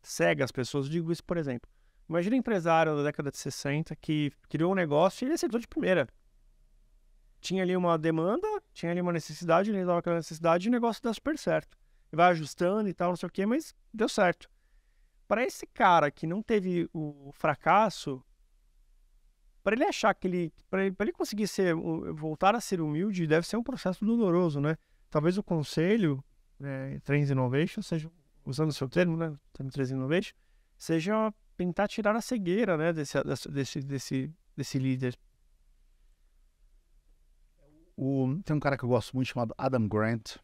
cega as pessoas? Eu digo isso, por exemplo. Imagina um empresário da década de 60 que criou um negócio e ele acertou de primeira. Tinha ali uma demanda, tinha ali uma necessidade, ele resolve aquela necessidade e o negócio dá super certo. Vai ajustando e tal, não sei o quê, mas deu certo. Para esse cara que não teve o fracasso, para ele achar que ele... Para ele conseguir voltar a ser humilde, deve ser um processo doloroso, né? Talvez o conselho, Trends Innovation, seja, usando o seu termo, né? Trends Innovation, seja tentar tirar a cegueira, né? Desse líder. Tem um cara que eu gosto muito chamado Adam Grant.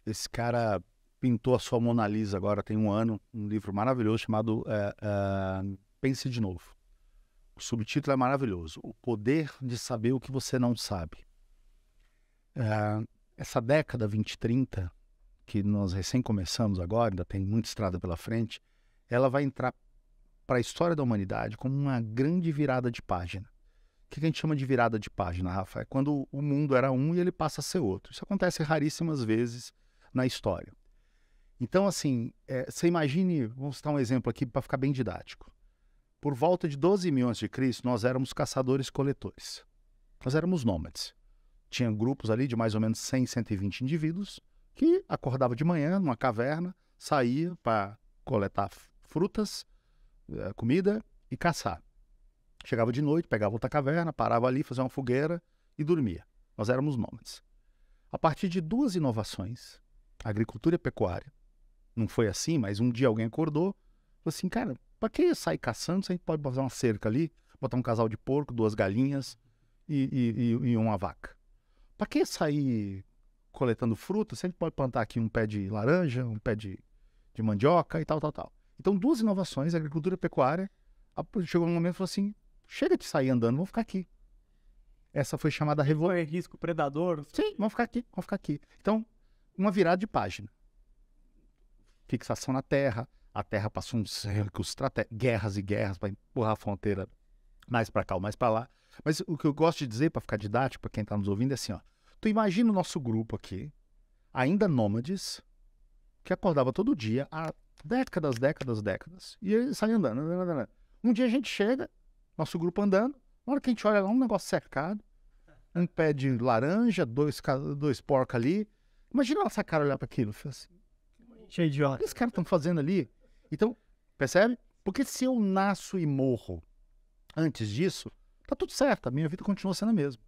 Esse cara pintou a sua Mona Lisa agora tem um ano, um livro maravilhoso chamado Pense de Novo. O subtítulo é maravilhoso: O Poder de Saber o que Você Não Sabe. Essa década 2030, que nós recém começamos agora, ainda tem muita estrada pela frente, ela vai entrar para a história da humanidade como uma grande virada de página. O que a gente chama de virada de página, Rafa? É quando o mundo era um e ele passa a ser outro. Isso acontece raríssimas vezes na história. Então, assim, você imagine, vamos citar um exemplo aqui para ficar bem didático. Por volta de 12.000 a.C., nós éramos caçadores-coletores. Nós éramos nômades. Tinha grupos ali de mais ou menos 100, 120 indivíduos que acordavam de manhã numa caverna, saía para coletar frutas, comida e caçar. Chegava de noite, pegava outra caverna, parava ali, fazia uma fogueira e dormia. Nós éramos nômades. A partir de 2 inovações, agricultura e pecuária, não foi assim, mas um dia alguém acordou, falou assim, cara, para que sair caçando se a gente pode fazer uma cerca ali, botar um casal de porco, 2 galinhas e uma vaca? Para que sair coletando fruta se a gente pode plantar aqui um pé de laranja, um pé de mandioca e tal. Então, 2 inovações, agricultura e pecuária, chegou um momento e falou assim, chega de sair andando, vamos ficar aqui. Essa foi chamada revolução. Risco predador? Sim, vamos ficar aqui. Então, uma virada de página. Fixação na terra, a terra passou uns cercos, guerras e guerras para empurrar a fronteira mais para cá ou mais para lá. Mas o que eu gosto de dizer, para ficar didático, para quem está nos ouvindo, é assim, ó. Tu imagina o nosso grupo aqui, ainda nômades, que acordava todo dia há décadas, e sai andando. Um dia a gente chega, nosso grupo andando, na hora que a gente olha lá, um negócio cercado, um pé de laranja, 2 porcos ali. Imagina nossa cara olhar para aquilo. Assim, cheio de o que esses caras estão fazendo ali? Então, percebe? Porque se eu nasço e morro antes disso, tá tudo certo, a minha vida continua sendo a mesma.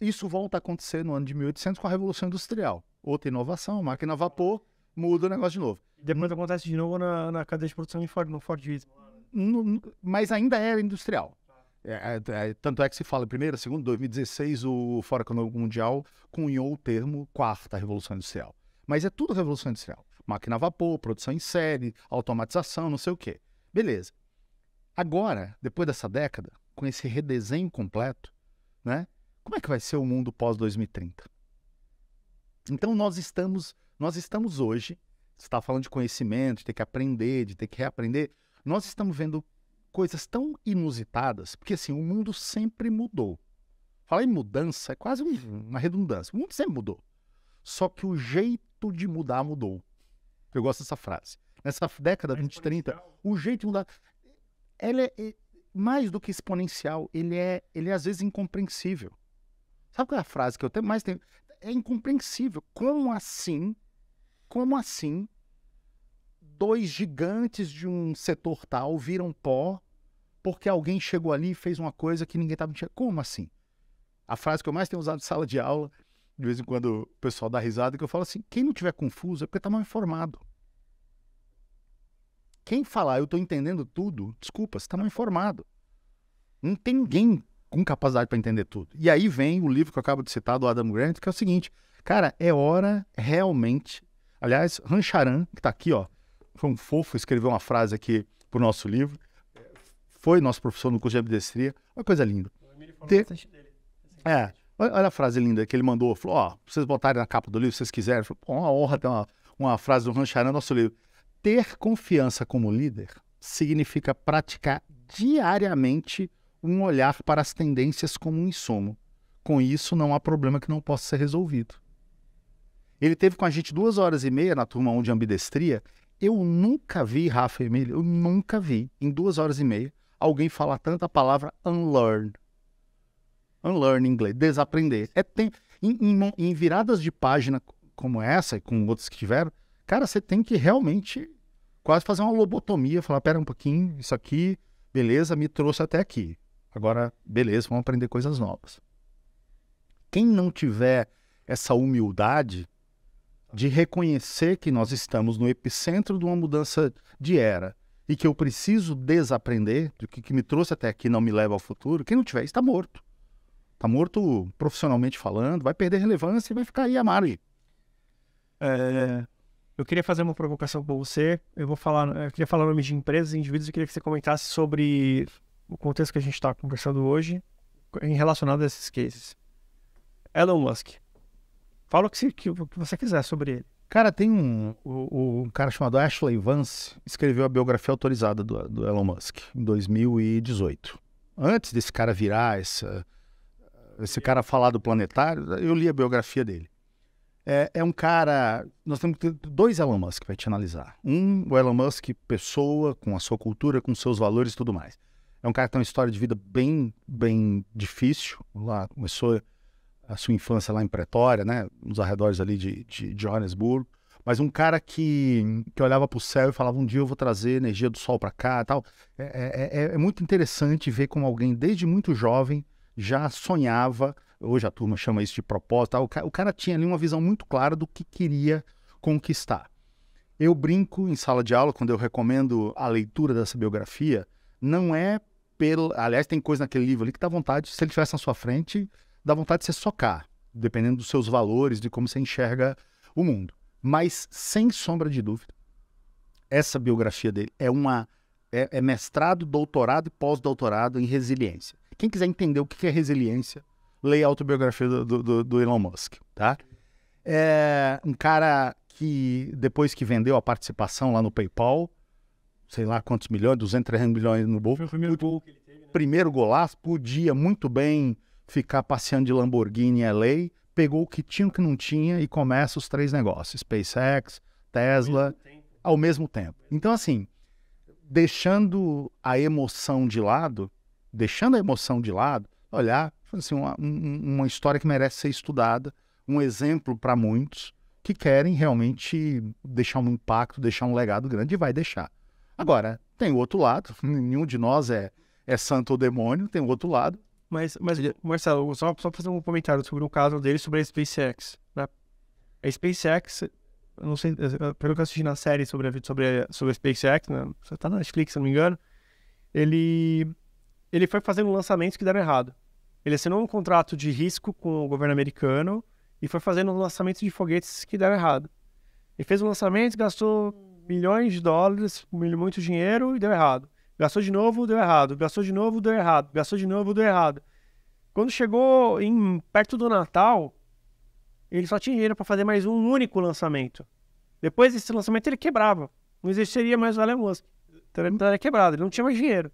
Isso volta a acontecer no ano de 1800 com a Revolução Industrial. Outra inovação, máquina a vapor, muda o negócio de novo. Depois acontece de novo na cadeia de produção no Fordismo. Mas ainda era industrial. Tanto é que se fala em primeira, segunda, 2016, o Fórum Econômico Mundial cunhou o termo 4ª Revolução Industrial. Mas é tudo Revolução Industrial. Máquina a vapor, produção em série, automatização, não sei o quê. Beleza. Agora, depois dessa década, com esse redesenho completo, né? Como é que vai ser o mundo pós-2030? Então nós estamos hoje, você está falando de conhecimento, de ter que aprender, de ter que reaprender, nós estamos vendo coisas tão inusitadas, porque assim, o mundo sempre mudou. Falar em mudança é quase uma redundância. O mundo sempre mudou. Só que o jeito de mudar mudou. Eu gosto dessa frase. Nessa década 2030, o jeito de mudar... Ele é mais do que exponencial, ele é às vezes incompreensível. Sabe qual é a frase que eu mais tenho? É incompreensível. Como assim, 2 gigantes de um setor tal viram pó porque alguém chegou ali e fez uma coisa que ninguém estava enxergando. Como assim? A frase que eu mais tenho usado em sala de aula, de vez em quando o pessoal dá risada, que eu falo assim, quem não tiver confuso é porque está mal informado. Quem falar, eu estou entendendo tudo, desculpa, você está mal informado. Não tem ninguém com capacidade para entender tudo. E aí vem o livro que eu acabo de citar, do Adam Grant, que é o seguinte, cara, é hora realmente... Aliás, Rancharan, que está aqui, ó, foi um fofo, escreveu uma frase aqui pro nosso livro, foi nosso professor no curso de ambidestria, uma coisa linda. Olha a frase linda que ele mandou, falou, ó, vocês botarem na capa do livro, se vocês quiserem, falou, pô, uma honra ter uma frase do Rancharan no nosso livro. Ter confiança como líder significa praticar diariamente um olhar para as tendências como um insumo. Com isso, não há problema que não possa ser resolvido. Ele teve com a gente 2h30 na turma 1 de ambidestria. Eu nunca vi, Rafa e Emília, eu nunca vi, em 2h30, alguém falar tanta palavra unlearn. Unlearn em inglês, desaprender. Em viradas de página como essa e com outras que tiveram, cara, você tem que realmente quase fazer uma lobotomia, falar, pera um pouquinho, isso aqui, beleza, me trouxe até aqui. Agora, beleza, vamos aprender coisas novas. Quem não tiver essa humildade de reconhecer que nós estamos no epicentro de uma mudança de era e que eu preciso desaprender, do que me trouxe até aqui não me leva ao futuro, quem não tiver isso está morto. Está morto profissionalmente falando, vai perder relevância e vai ficar aí à margem. Eu queria fazer uma provocação com você. Eu queria falar o nome de empresas e indivíduos e queria que você comentasse sobre o contexto que a gente está conversando hoje em relacionado a esses cases. Elon Musk. Fala o que você quiser sobre ele. Cara, tem um cara chamado Ashley Vance, escreveu a biografia autorizada do Elon Musk em 2018. Antes desse cara virar, esse cara falar do planetário, eu li a biografia dele. É um cara... Nós temos que ter 2 Elon Musk para te analisar. O Elon Musk, pessoa, com a sua cultura, com seus valores e tudo mais. É um cara que tem uma história de vida bem, bem difícil. Lá começou a sua infância lá em Pretória, né? Nos arredores ali de Johannesburgo. Mas um cara que olhava para o céu e falava, um dia eu vou trazer energia do sol para cá e tal. É muito interessante ver como alguém, desde muito jovem, já sonhava... Hoje a turma chama isso de propósito. O cara tinha ali uma visão muito clara do que queria conquistar. Eu brinco em sala de aula, quando eu recomendo a leitura dessa biografia, não é pelo... Aliás, tem coisa naquele livro ali que dá vontade, se ele estivesse na sua frente, dá vontade de você socar, dependendo dos seus valores, de como você enxerga o mundo. Mas, sem sombra de dúvida, essa biografia dele é mestrado, doutorado e pós-doutorado em resiliência. Quem quiser entender o que é resiliência, leia a autobiografia do Elon Musk, tá? É um cara que, depois que vendeu a participação lá no PayPal, sei lá quantos milhões, 200, 300 milhões no bolso. Foi o primeiro gol que ele teve, né? Primeiro golaço, podia muito bem ficar passeando de Lamborghini em LA, pegou o que tinha e o que não tinha e começa os 3 negócios, SpaceX, Tesla, ao mesmo tempo. Então, assim, deixando a emoção de lado, olhar, assim, uma história que merece ser estudada, um exemplo para muitos que querem realmente deixar um impacto, deixar um legado grande, e vai deixar. Agora, tem o outro lado, nenhum de nós é santo ou demônio, tem o outro lado. Mas Marcelo, só fazer um comentário sobre o caso dele sobre a SpaceX, né? A SpaceX, eu não sei, pelo que eu assisti na série sobre a SpaceX, né? Tá na Netflix, se não me engano, ele foi fazendo lançamentos que deram errado. Ele assinou um contrato de risco com o governo americano e foi fazendo um lançamento de foguetes que deram errado. Ele fez um lançamento, gastou milhões de dólares, muito dinheiro e deu errado. Gastou de novo, deu errado. Gastou de novo, deu errado. Gastou de novo, deu errado. Quando chegou perto do Natal, ele só tinha dinheiro para fazer mais um único lançamento. Depois desse lançamento ele quebrava. Não existiria mais o Elon Musk. Então ele era quebrado, ele não tinha mais dinheiro.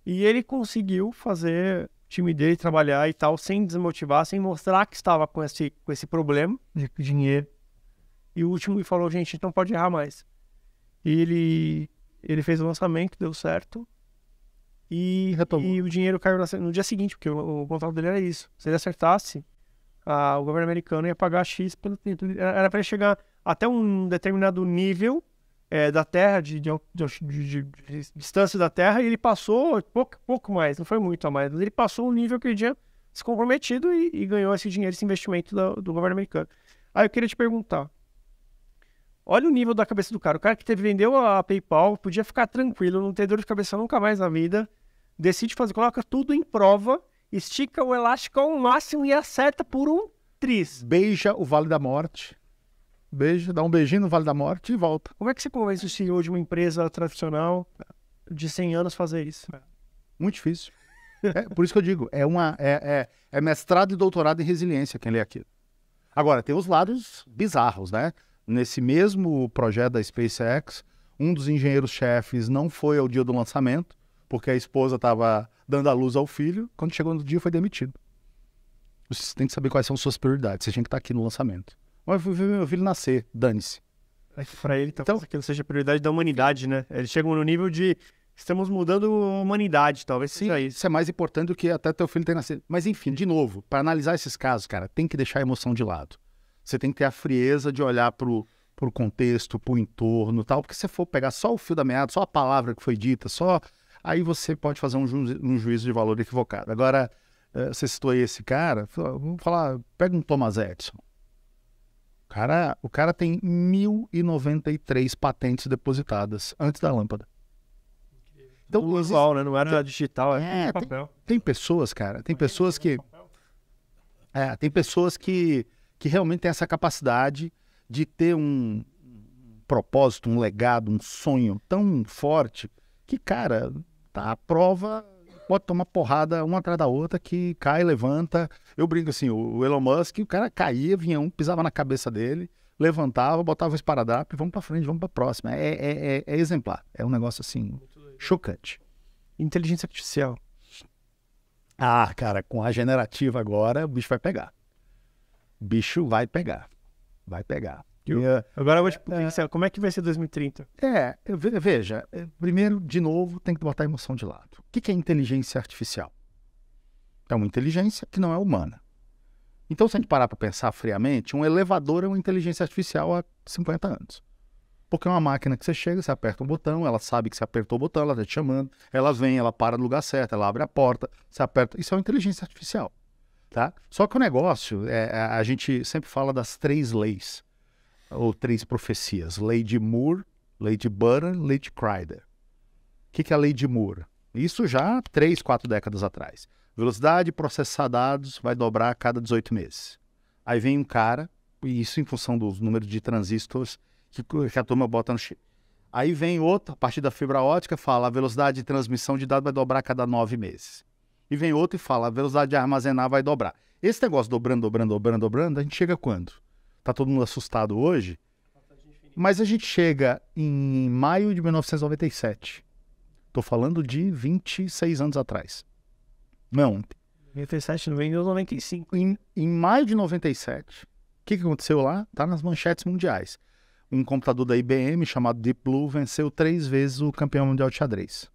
E ele conseguiu fazer o time dele trabalhar e tal, sem desmotivar, sem mostrar que estava com esse problema de dinheiro. E o último ele falou, gente, a gente não pode errar mais. E ele fez o lançamento, deu certo. E o dinheiro caiu no dia seguinte, porque o contrato dele era isso. Se ele acertasse, o governo americano ia pagar X pelo título. Era para ele chegar até um determinado nível da Terra, de distância da Terra, e ele passou pouco mais, não foi muito a mais, mas ele passou um nível que ele tinha se comprometido e ganhou esse dinheiro, esse investimento do governo americano. Aí eu queria te perguntar, olha o nível da cabeça do cara. O cara que vendeu a PayPal podia ficar tranquilo, não ter dor de cabeça nunca mais na vida, decide fazer, coloca tudo em prova, estica o elástico ao máximo e acerta por um triz. Beija o Vale da Morte. Beija, dá um beijinho no Vale da Morte e volta. Como é que você convence o CEO de uma empresa tradicional de 100 anos fazer isso? Muito difícil. Por isso que eu digo, é mestrado e doutorado em resiliência quem lê aquilo. Agora, tem os lados bizarros, né? Nesse mesmo projeto da SpaceX, um dos engenheiros-chefes não foi ao dia do lançamento, porque a esposa estava dando à luz ao filho. Quando chegou no dia, foi demitido. Você tem que saber quais são suas prioridades. Você tinha que estar aqui no lançamento. Mas eu fui ver meu filho nascer, dane-se. Para ele, talvez aquilo seja a prioridade da humanidade, né? Eles chegam no nível de estamos mudando a humanidade, talvez seja isso. Isso é mais importante do que até teu filho ter nascido. Mas enfim, de novo, para analisar esses casos, cara, tem que deixar a emoção de lado. Você tem que ter a frieza de olhar pro contexto, pro entorno e tal, porque se você for pegar só o fio da meada, só a palavra que foi dita, aí você pode fazer um juízo de valor equivocado. Agora, você citou aí esse cara, vamos falar, pega um Thomas Edison. O cara tem 1.093 patentes depositadas antes da lâmpada. Então, usual, né? Não era digital, era papel. Tem pessoas, cara, tem pessoas que realmente têm essa capacidade de ter um propósito, um legado, um sonho tão forte que, cara, tá à prova, pode tomar porrada uma atrás da outra, que cai, levanta. Eu brinco assim, o Elon Musk, o cara caía, vinha pisava na cabeça dele, levantava, botava o esparadrapo e vamos pra frente, vamos pra próxima. É exemplar, é um negócio assim, chocante. Inteligência artificial. Ah, cara, com a generativa agora, o bicho vai pegar. Bicho vai pegar. Vai pegar. Agora eu vou te pensar, como é que vai ser 2030? Veja, primeiro, de novo, tem que botar a emoção de lado. O que é inteligência artificial? É uma inteligência que não é humana. Então, se a gente parar para pensar friamente, um elevador é uma inteligência artificial há 50 anos. Porque é uma máquina que você chega, você aperta um botão, ela sabe que você apertou o botão, ela está te chamando, ela vem, ela para no lugar certo, ela abre a porta, você aperta. Isso é uma inteligência artificial. Tá? Só que o negócio, a gente sempre fala das 3 leis, ou 3 profecias. Lei de Moore, lei de Burton, lei de Crider. O que é a lei de Moore? Isso já 3, 4 décadas atrás. Velocidade de processar dados vai dobrar a cada 18 meses. Aí vem um cara, e isso em função dos números de transistores que a turma bota no chip. Aí vem outro, a partir da fibra ótica, fala a velocidade de transmissão de dados vai dobrar a cada 9 meses. E vem outro e fala a velocidade de armazenar vai dobrar. Esse negócio dobrando, a gente chega quando? Tá todo mundo assustado hoje, mas a gente chega em maio de 1997. Tô falando de 26 anos atrás. Não. 97, não vem em 95. Em maio de 97, o que aconteceu lá? Tá nas manchetes mundiais. Um computador da IBM chamado Deep Blue venceu 3 vezes o campeão mundial de xadrez.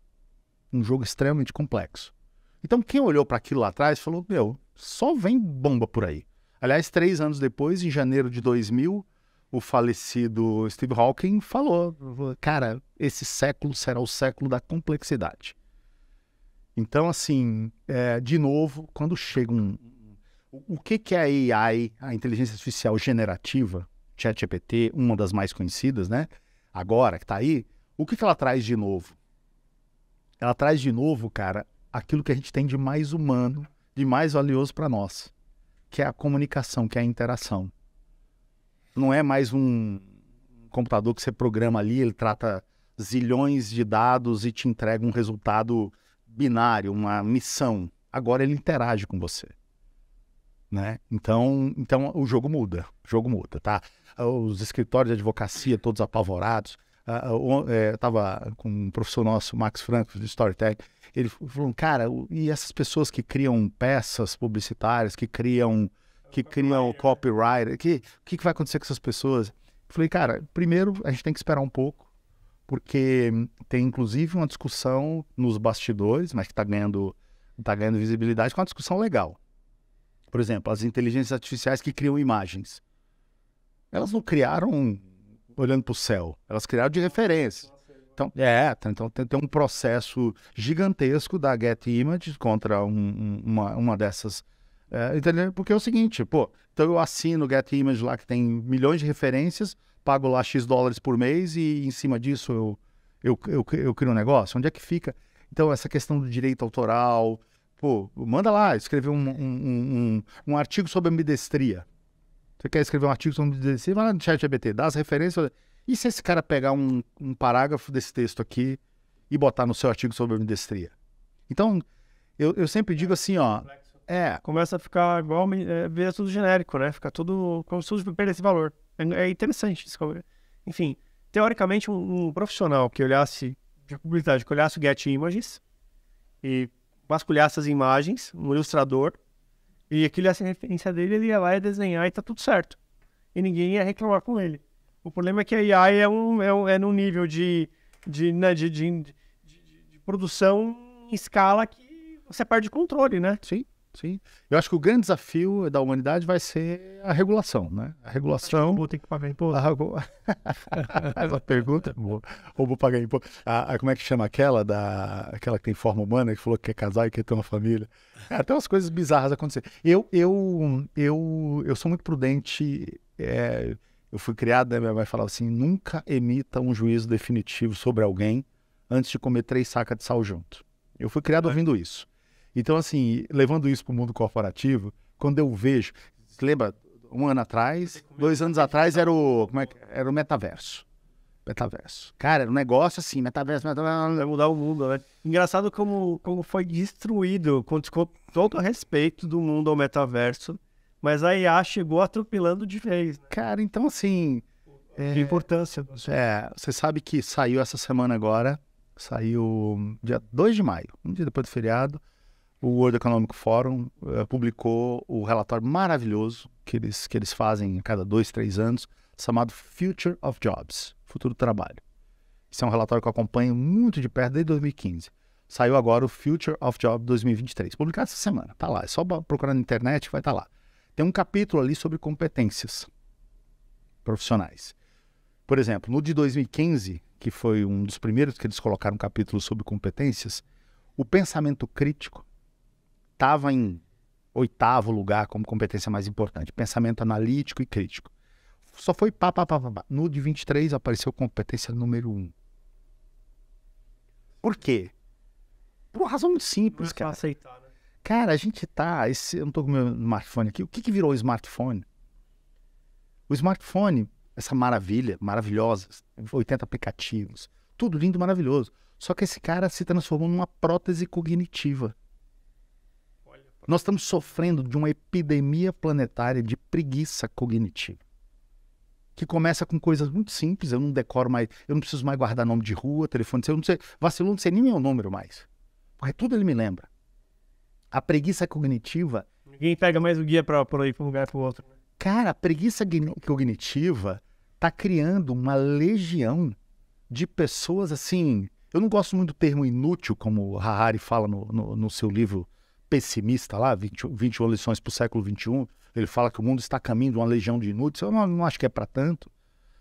Um jogo extremamente complexo. Então quem olhou para aquilo lá atrás falou, só vem bomba por aí. Aliás, 3 anos depois, em janeiro de 2000, o falecido Steve Hawking falou, cara, esse século será o século da complexidade. Então, assim, de novo, quando chega o que é a AI, a inteligência artificial generativa, ChatGPT, uma das mais conhecidas, né? Agora, que está aí, o que ela traz de novo? Ela traz de novo, cara, aquilo que a gente tem de mais humano, de mais valioso para nós, que é a comunicação, que é a interação. Não é mais um computador que você programa ali, ele trata zilhões de dados e te entrega um resultado binário, uma missão. Agora ele interage com você. Né? Então o jogo muda, tá? Os escritórios de advocacia todos apavorados. Eu estava com um professor nosso, Max Franco, de Storytech, ele falou, cara, e essas pessoas que criam peças publicitárias, que criam copyright, o que vai acontecer com essas pessoas? Eu falei, cara, primeiro a gente tem que esperar um pouco, porque tem inclusive uma discussão nos bastidores, mas que está ganhando visibilidade, com uma discussão legal. Por exemplo, as inteligências artificiais que criam imagens. Elas não criaram olhando para o céu. Elas criaram de referência. Então, tem um processo gigantesco da Get Images contra uma dessas. Entendeu? Porque é o seguinte, pô, então eu assino o Get Image lá que tem milhões de referências, pago lá X dólares por mês e em cima disso eu crio um negócio. Onde é que fica? Então, essa questão do direito autoral, pô, manda lá, escrever um artigo sobre ambidestria. Você quer escrever um artigo sobre ambidestria? Vai lá no ChatGPT, dá as referências. E se esse cara pegar um parágrafo desse texto aqui e botar no seu artigo sobre ambidestria? Então, eu sempre digo assim, ó... Começa a ficar igual, vira tudo genérico, né? Fica tudo como se fosse perder esse valor. É interessante isso. Enfim, teoricamente, um profissional que olhasse de publicidade, que olhasse o Get Images e vasculhasse as imagens, um ilustrador, e aquilo ia ser referência dele, ele ia lá e desenhar e tá tudo certo. E ninguém ia reclamar com ele. O problema é que a AI é num nível de produção em escala que você perde o controle, né? Sim. Sim. Eu acho que o grande desafio da humanidade vai ser a regulação, né? A regulação... Vou ter que pagar imposto. Essa pergunta, vou pagar imposto. Como é que chama aquela que tem forma humana, que falou que quer casar e quer ter uma família? Cara, tem umas coisas bizarras acontecendo. Eu sou muito prudente, eu fui criado, né? Minha mãe falava assim, nunca emita um juízo definitivo sobre alguém antes de comer 3 sacas de sal junto. Eu fui criado ouvindo isso. Então, assim, levando isso para o mundo corporativo, quando eu vejo... Você lembra, 1 ano atrás, 2 anos atrás, era o metaverso. Metaverso. Cara, era um negócio assim, metaverso... Vai mudar o mundo, né? Engraçado como foi destruído, com todo o respeito do mundo ao metaverso, mas a IA chegou atropelando de vez. Né? Cara, então, assim... De importância. Você sabe que saiu essa semana agora, saiu dia 2 de maio, um dia depois do feriado, o World Economic Forum publicou o relatório maravilhoso que eles fazem a cada 2, 3 anos, chamado Future of Jobs, Futuro do Trabalho. Esse é um relatório que eu acompanho muito de perto desde 2015. Saiu agora o Future of Jobs 2023, publicado essa semana, tá lá, é só procurar na internet que vai estar lá. Tem um capítulo ali sobre competências profissionais. Por exemplo, no de 2015, que foi um dos primeiros que eles colocaram um capítulo sobre competências, o pensamento crítico estava em 8º lugar como competência mais importante. Pensamento analítico e crítico. Só foi pá. No de 23 apareceu competência número 1. Por quê? Por uma razão muito simples, cara. Aceitar, né? Cara, a gente tá... eu não tô com o meu smartphone aqui. O que virou o smartphone? O smartphone, essa maravilha, maravilhosa, 80 aplicativos, tudo lindo, maravilhoso. Só que esse cara se transformou numa prótese cognitiva. Nós estamos sofrendo de uma epidemia planetária de preguiça cognitiva. Que começa com coisas muito simples, eu não decoro mais, eu não preciso mais guardar nome de rua, telefone, eu não sei, vacilou, não sei nem meu número mais. Porque tudo ele me lembra. A preguiça cognitiva... Ninguém pega mais o guia para ir para um lugar para o outro. Né? Cara, a preguiça cognitiva está criando uma legião de pessoas assim... Eu não gosto muito do termo inútil, como o Harari fala no seu livro pessimista lá, 21 lições para o século XXI. Ele fala que o mundo está a caminho de uma legião de inúteis. Eu não acho que é para tanto.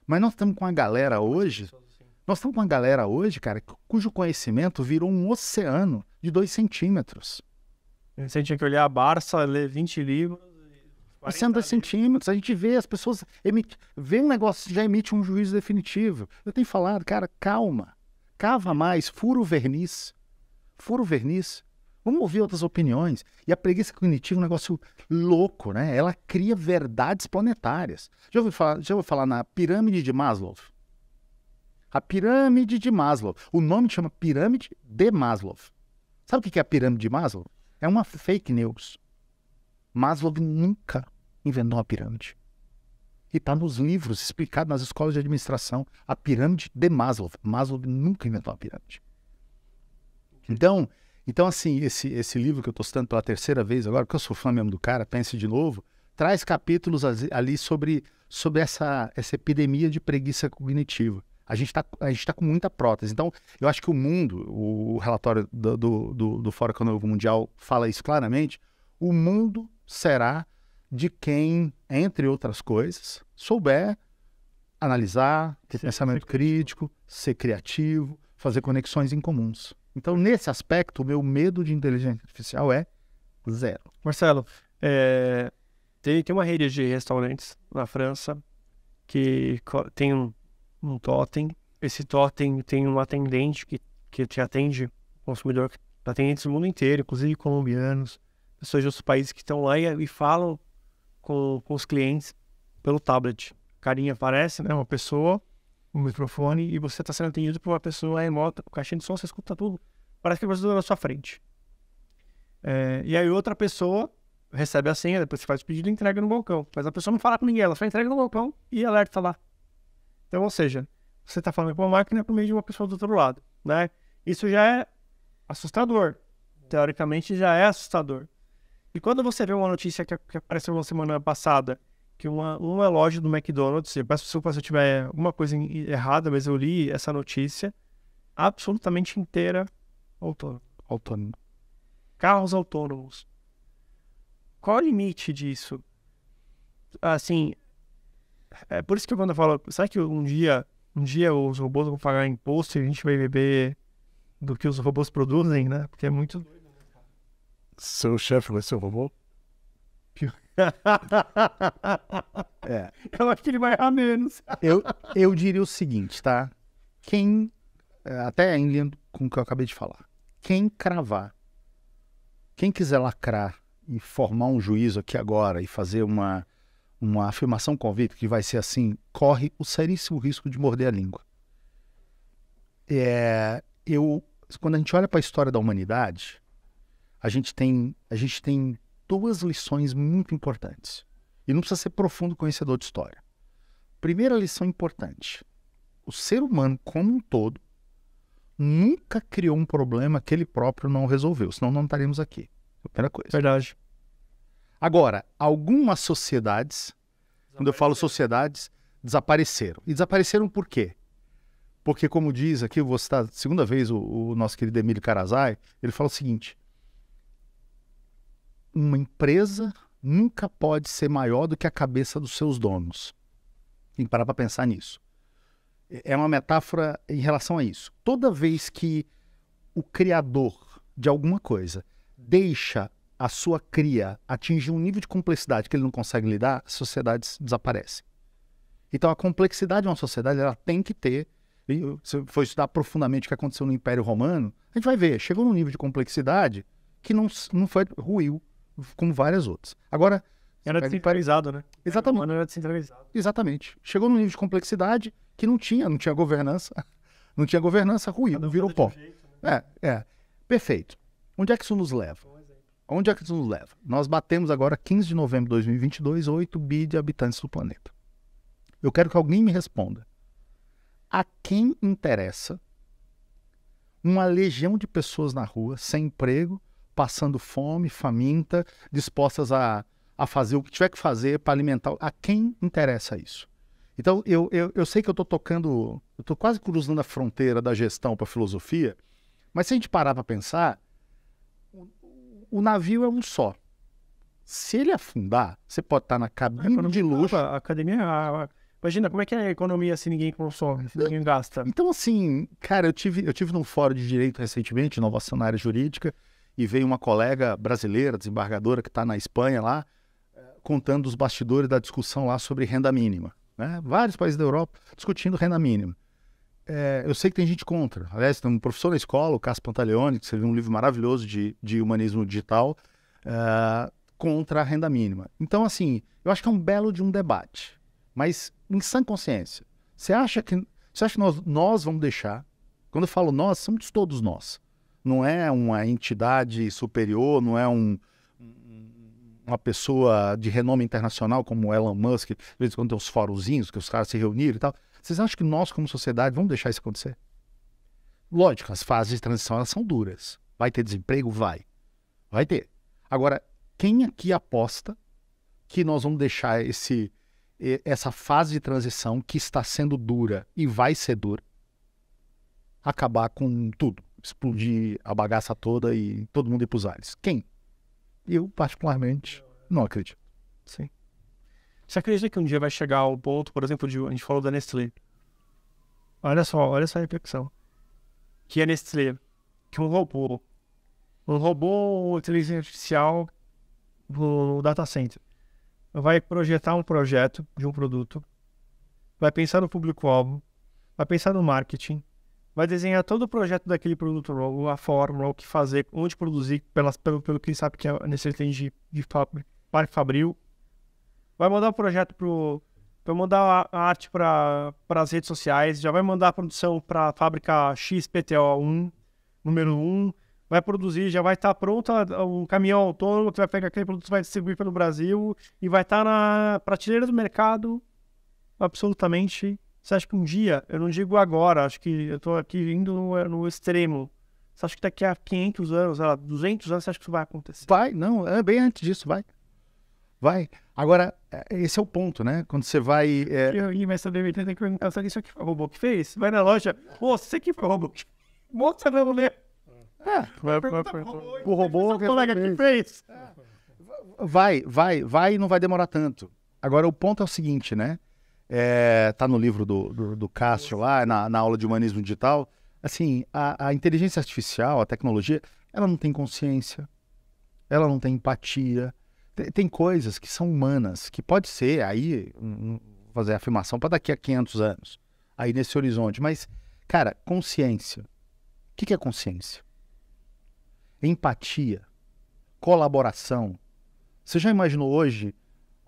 Mas nós estamos com uma galera hoje... cara, cujo conhecimento virou um oceano de 2 centímetros. Você tinha que olhar a Barça, ler 20 livros... Oceano de 2 centímetros, a gente vê as pessoas... vê um negócio, já emite um juízo definitivo. Eu tenho falado, cara, calma. Cava mais, fura o verniz. Vamos ouvir outras opiniões. E a preguiça cognitiva é um negócio louco, né? Ela cria verdades planetárias. Já ouviu falar na pirâmide de Maslow? A pirâmide de Maslow. O nome chama pirâmide de Maslow. Sabe o que é a pirâmide de Maslow? É uma fake news. Maslow nunca inventou uma pirâmide. E está nos livros, explicado nas escolas de administração. A pirâmide de Maslow. Maslow nunca inventou uma pirâmide. Então, assim, esse livro que eu estou citando pela 3ª vez agora, porque eu sou fã mesmo do cara, pense de novo, traz capítulos ali sobre essa epidemia de preguiça cognitiva. A gente tá com muita prótese. Então, eu acho que o relatório do Fórum Econômico Mundial fala isso claramente, o mundo será de quem, entre outras coisas, souber analisar, ter Ser pensamento criativo. crítico, ser criativo, fazer conexões incomuns. Então, nesse aspecto, o meu medo de inteligência artificial é zero. Marcelo, tem uma rede de restaurantes na França que tem um totem. Esse totem tem um atendente que te atende, consumidor, atendentes do mundo inteiro, inclusive colombianos, pessoas de outros países que estão lá e falam com os clientes pelo tablet. Carinha aparece, né? Uma pessoa, um microfone, e você está sendo atendido por uma pessoa remota, com caixinha de som, você escuta tudo. Parece que a pessoa está na sua frente. E aí outra pessoa recebe a senha, depois você faz o pedido e entrega no balcão. Mas a pessoa não fala com ninguém, ela só entrega no balcão e alerta lá. Então, ou seja, você está falando com uma máquina por meio de uma pessoa do outro lado, né? Isso já é assustador. Teoricamente já é assustador. E quando você vê uma notícia que apareceu na semana passada, que um relógio do McDonald's, eu peço desculpa se eu tiver alguma coisa errada, mas eu li essa notícia, absolutamente inteira Autônomo. carros autônomos. Qual é o limite disso? Assim, é por isso que quando eu falo, será que um dia os robôs vão pagar imposto e a gente vai beber do que os robôs produzem, né? Porque é muito... Seu chefe vai ser o robô? Eu acho que ele vai errar menos. Eu diria o seguinte, tá? Até em linha com o que eu acabei de falar, quem quiser lacrar e formar um juízo aqui agora e fazer uma afirmação convicta que vai ser assim, corre o seríssimo risco de morder a língua. Quando a gente olha para a história da humanidade, a gente tem duas lições muito importantes. E não precisa ser profundo conhecedor de história. Primeira lição importante: o ser humano como um todo nunca criou um problema que ele próprio não resolveu, senão não estaríamos aqui. Primeira coisa. Verdade. Agora, algumas sociedades, quando eu falo sociedades, desapareceram. E desapareceram por quê? Porque, como diz aqui, eu vou citar segunda vez o nosso querido Emílio Karazai, ele fala o seguinte: uma empresa nunca pode ser maior do que a cabeça dos seus donos. Tem que parar para pensar nisso. É uma metáfora em relação a isso. Toda vez que o criador de alguma coisa deixa a sua cria atingir um nível de complexidade que ele não consegue lidar, as sociedades desaparecem. Então a complexidade de uma sociedade, ela tem que ter, e se for estudar profundamente o que aconteceu no Império Romano, a gente vai ver, chegou num nível de complexidade que não foi ruim, como várias outras. Agora... Era descentralizado, né? Exatamente. O era descentralizado. Exatamente. Chegou num nível de complexidade que não tinha governança. Não tinha governança, ruim, virou pó. Perfeito. Onde é que isso nos leva? Onde é que isso nos leva? Nós batemos agora, 15 de novembro de 2022, 8 bi de habitantes do planeta. Eu quero que alguém me responda. A quem interessa uma legião de pessoas na rua, sem emprego, passando fome, faminta, dispostas a fazer o que tiver que fazer para alimentar? A quem interessa isso? Então, eu sei que eu estou quase cruzando a fronteira da gestão para a filosofia, mas se a gente parar para pensar, o navio é um só. Se ele afundar, você pode estar na cabine de luxo. A academia... Imagina, como é que é a economia se ninguém consome, se ninguém gasta? Então, assim, cara, eu tive num fórum de direito recentemente, inovação na área jurídica, e veio uma colega brasileira, desembargadora, que está na Espanha lá, contando os bastidores da discussão lá sobre renda mínima. Né? Vários países da Europa discutindo renda mínima. Eu sei que tem gente contra. Aliás, tem um professor na escola, o Cássio Pantaleone, que escreveu um livro maravilhoso de humanismo digital, contra a renda mínima. Então, assim, eu acho que é um belo de um debate. Mas, em sã consciência, você acha que nós vamos deixar... Quando eu falo nós, somos todos nós. Não é uma entidade superior, não é uma pessoa de renome internacional como o Elon Musk, de vez em quando tem uns fóruzinhos que os caras se reuniram e tal. Vocês acham que nós, como sociedade, vamos deixar isso acontecer? Lógico, as fases de transição elas são duras. Vai ter desemprego? Vai ter. Agora, quem aqui aposta que nós vamos deixar essa fase de transição que está sendo dura e vai ser dura acabar com tudo? Explodir a bagaça toda e todo mundo ir para os ares. Quem? Eu, particularmente, não acredito. Sim. Você acredita que um dia vai chegar ao ponto, por exemplo, a gente falou da Nestlé. Olha só a reflexão. Que a Nestlé, que um robô inteligência artificial no data center, vai projetar um projeto de um produto, vai pensar no público-alvo, vai pensar no marketing, vai desenhar todo o projeto daquele produto novo, a fórmula, o que fazer, onde produzir, pelo que ele sabe que a Nestlé tem de Parque Fabril, vai mandar o projeto vai mandar a arte para as redes sociais, já vai mandar a produção para a fábrica XPTO1, número 1, vai produzir, já vai estar pronto um caminhão autônomo que vai pegar aquele produto, vai distribuir pelo Brasil e vai estar na prateleira do mercado absolutamente. Você acha que um dia, eu não digo agora, acho que eu estou aqui indo no extremo, você acha que daqui a 500 anos, 200 anos, você acha que isso vai acontecer? Vai, não, é bem antes disso, vai. Vai. Agora, esse é o ponto, né? Quando você vai... Mas você deve ter que perguntar, sabe isso aqui foi o robô que fez? Vai na loja, moça, isso aqui foi o robô que fez. Moça, vamos ver. O robô que fez. Vai e não vai demorar tanto. Agora, o ponto é o seguinte, né? Tá no livro do Cássio lá, na aula de humanismo digital. Assim, a inteligência artificial, a tecnologia, ela não tem consciência, ela não tem empatia. Tem coisas que são humanas, que pode ser aí, fazer a afirmação para daqui a 500 anos, aí nesse horizonte. Mas, cara, consciência. O que é consciência? Empatia, colaboração. Você já imaginou hoje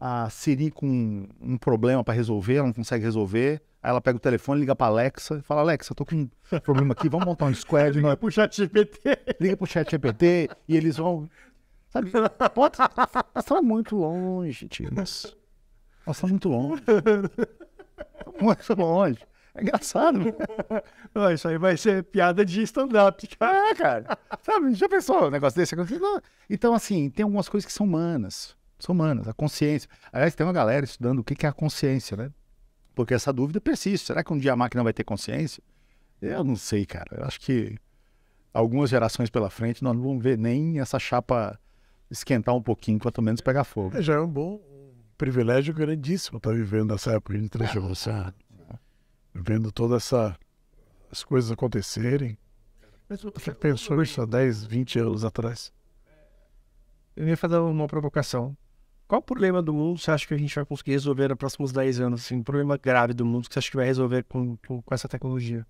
a Siri com um problema para resolver, ela não consegue resolver, aí ela pega o telefone, liga para Alexa e fala, Alexa, eu tô com um problema aqui, vamos montar um squad. Liga pro ChatGPT. Liga pro ChatGPT e eles vão... Sabe, nós estamos muito longe, tio. Nós estamos muito longe. Muito longe. É engraçado. Não, isso aí vai ser piada de stand-up. Cara. Sabe, já pensou um negócio desse? Não. Então, assim, tem algumas coisas que são humanas. São humanas. A consciência. Aliás, tem uma galera estudando o que é a consciência, né? Porque essa dúvida persiste. Será que um dia a máquina vai ter consciência? Eu não sei, cara. Eu acho que algumas gerações pela frente nós não vamos ver nem essa chapa esquentar um pouquinho, quanto menos pegar fogo. Já é um privilégio grandíssimo estar vivendo nessa época de transformação. Vendo todas as coisas acontecerem. Você pensou isso há 10, 20 anos atrás? Eu ia fazer uma provocação. Qual o problema do mundo você acha que a gente vai conseguir resolver nos próximos 10 anos? Assim, um problema grave do mundo que você acha que vai resolver com essa tecnologia?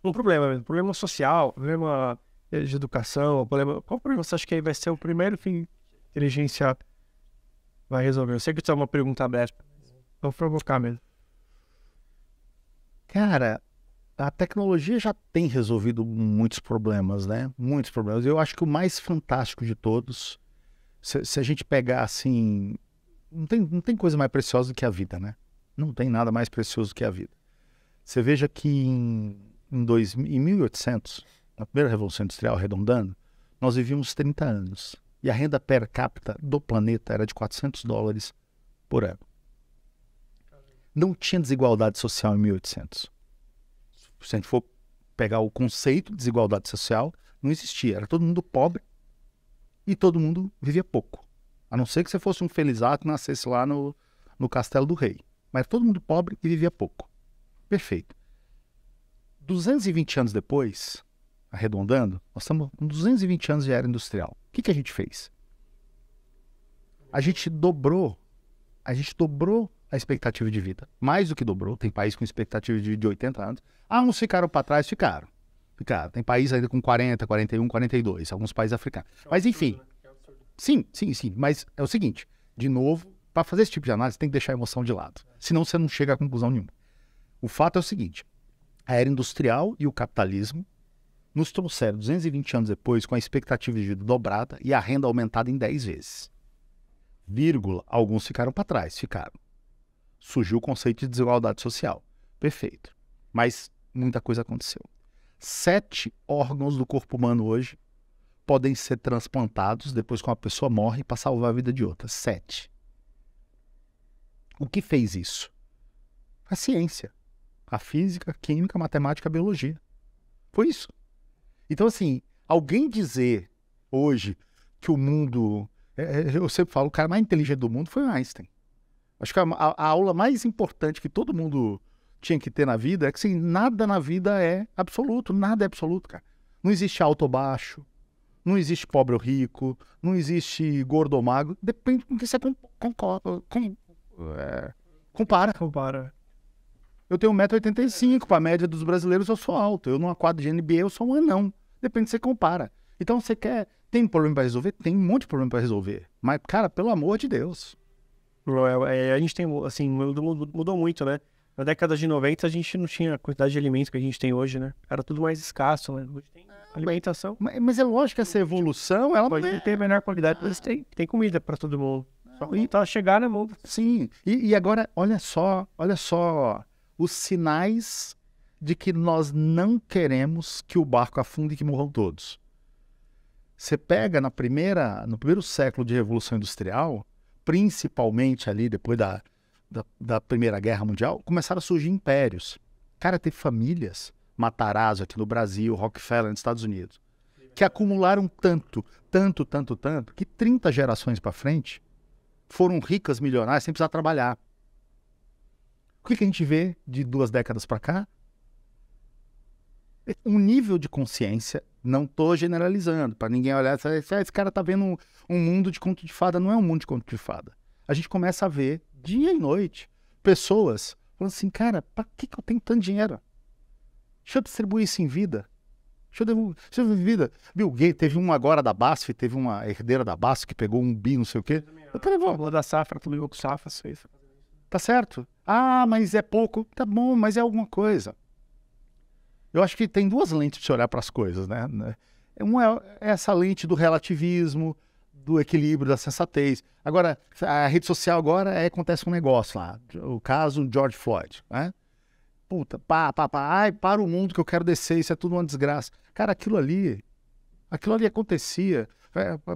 Um problema mesmo. Problema social, problema de educação, qual problema você acha que aí vai ser o primeiro que a inteligência vai resolver? Eu sei que isso é uma pergunta aberta. Vou provocar mesmo. Cara, a tecnologia já tem resolvido muitos problemas, né? Muitos problemas. Eu acho que o mais fantástico de todos, se a gente pegar assim, não tem coisa mais preciosa do que a vida, né? Não tem nada mais precioso do que a vida. Você veja que em 1800, na primeira Revolução Industrial, arredondando, nós vivíamos 30 anos. E a renda per capita do planeta era de $400 por ano. Não tinha desigualdade social em 1800. Se a gente for pegar o conceito de desigualdade social, não existia. Era todo mundo pobre e todo mundo vivia pouco. A não ser que você fosse um felizato que nascesse lá no Castelo do Rei. Mas todo mundo pobre e vivia pouco. Perfeito. 220 anos depois, arredondando, nós estamos com 220 anos de era industrial. O que a gente fez? A gente dobrou a expectativa de vida. Mais do que dobrou. Tem país com expectativa de vida de 80 anos. Uns ficaram para trás, ficaram. Tem país ainda com 40, 41, 42. Alguns países africanos. Mas enfim. Sim. Mas é o seguinte. De novo, para fazer esse tipo de análise, tem que deixar a emoção de lado. Senão você não chega a conclusão nenhuma. O fato é o seguinte. A era industrial e o capitalismo nos trouxeram 220 anos depois com a expectativa de vida dobrada e a renda aumentada em 10 vezes. Vírgula, alguns ficaram para trás, ficaram. Surgiu o conceito de desigualdade social. Perfeito. Mas muita coisa aconteceu. 7 órgãos do corpo humano hoje podem ser transplantados depois que uma pessoa morre para salvar a vida de outra. 7. O que fez isso? A ciência. A física, a química, a matemática, a biologia. Foi isso. Então, assim, alguém dizer hoje que o mundo... eu sempre falo, o cara mais inteligente do mundo foi o Einstein. Acho que a aula mais importante que todo mundo tinha que ter na vida é que assim, nada na vida é absoluto, nada é absoluto, cara. Não existe alto ou baixo, não existe pobre ou rico, não existe gordo ou magro, depende com que você compara. Eu tenho 1,85 m, para a média dos brasileiros eu sou alto, eu numa quadra de NBA eu sou um anão, depende do que você compara. Então você tem problema para resolver? Tem um monte de problema para resolver, mas cara, pelo amor de Deus. A gente tem, assim, mudou muito, né? Na década de 90 a gente não tinha a quantidade de alimentos que a gente tem hoje, né? Era tudo mais escasso, né? Hoje tem alimentação. Mas é lógico que essa evolução, ela pode ter menor qualidade, mas tem comida para todo mundo. Só tá chegar na mão. Sim, e agora, olha só os sinais de que nós não queremos que o barco afunde e que morram todos. Você pega no primeiro século de Revolução Industrial, principalmente ali depois da Primeira Guerra Mundial, começaram a surgir impérios. Cara, teve famílias, Matarazzo aqui no Brasil, Rockefeller nos Estados Unidos, que acumularam tanto, que 30 gerações para frente foram ricas, milionárias, sem precisar trabalhar. O que a gente vê de 2 décadas para cá? Um nível de consciência, não estou generalizando, para ninguém olhar e dizer, esse cara está vendo um mundo de conto de fada. Não é um mundo de conto de fada. A gente começa a ver, dia e noite, pessoas falando assim, cara, para que eu tenho tanto dinheiro? Deixa eu distribuir isso em vida. Deixa eu ver vida. Bill Gates, teve um agora da BASF, teve uma herdeira da BASF que pegou um bi, não sei o quê. Eu também vou da safra, tu ligou com safra, isso. Tá certo? Ah, mas é pouco. Tá bom, mas é alguma coisa. Eu acho que tem 2 lentes de se olhar para as coisas, né? Uma é essa lente do relativismo, do equilíbrio, da sensatez. Agora, a rede social agora acontece um negócio lá. O caso George Floyd, né? Puta, ai, para o mundo que eu quero descer, isso é tudo uma desgraça. Cara, aquilo ali acontecia.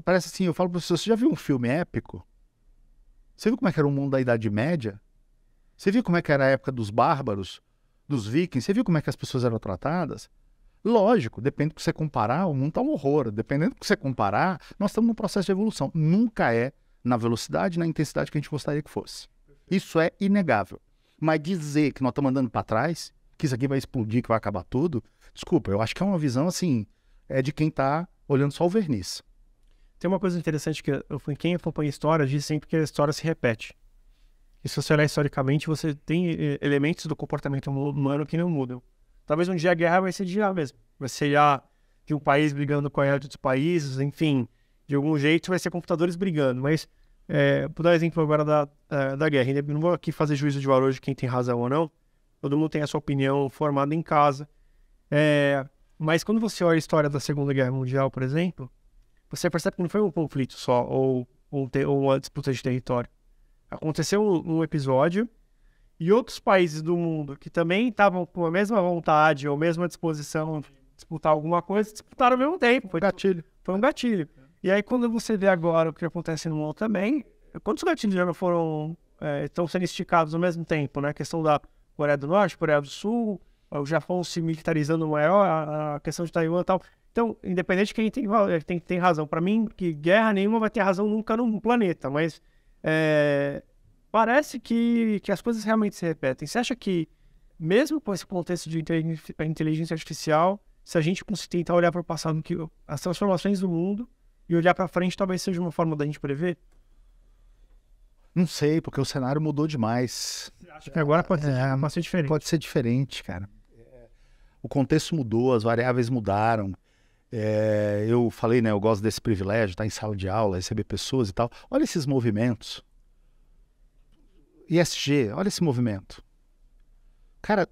Parece assim, eu falo para você já viu um filme épico? Você viu como é que era o mundo da Idade Média? Você viu como é que era a época dos bárbaros, dos vikings? Você viu como é que as pessoas eram tratadas? Lógico, depende do que você comparar, o mundo está um horror. Dependendo do que você comparar, nós estamos num processo de evolução. Nunca é na velocidade, na intensidade que a gente gostaria que fosse. Isso é inegável. Mas dizer que nós estamos andando para trás, que isso aqui vai explodir, que vai acabar tudo, desculpa, eu acho que é uma visão assim, de quem está olhando só o verniz. Tem uma coisa interessante que quem acompanha a história diz sempre que a história se repete. E se você olhar historicamente, você tem elementos do comportamento humano que não mudam. Talvez um dia a guerra vai ser de lá mesmo. Vai ser já de um país brigando com outros países, enfim, de algum jeito vai ser computadores brigando. Mas, por dar exemplo agora da guerra, não vou aqui fazer juízo de valor de quem tem razão ou não, todo mundo tem a sua opinião formada em casa. Mas quando você olha a história da Segunda Guerra Mundial, por exemplo, você percebe que não foi um conflito só, ou uma disputa de território. Aconteceu um episódio e outros países do mundo que também estavam com a mesma vontade ou a mesma disposição de disputar alguma coisa, disputaram ao mesmo tempo. Foi um gatilho. E aí quando você vê agora o que acontece no mundo também, quantos gatilhos já não estão sendo esticados ao mesmo tempo, né? A questão da Coreia do Norte, Coreia do Sul, o Japão se militarizando maior, a questão de Taiwan e tal. Então, independente de quem tem razão, para mim, que guerra nenhuma vai ter razão nunca no planeta, mas parece que as coisas realmente se repetem. Você acha que, mesmo com esse contexto de inteligência artificial, se a gente conseguir tentar olhar para o passado, que as transformações do mundo, e olhar para frente talvez seja uma forma da gente prever? Não sei, porque o cenário mudou demais. Acho que agora pode ser diferente. Pode ser diferente, cara. O contexto mudou, as variáveis mudaram. Eu falei, né? Eu gosto desse privilégio, estar em sala de aula, receber pessoas e tal. Olha esses movimentos. ESG, olha esse movimento. Cara,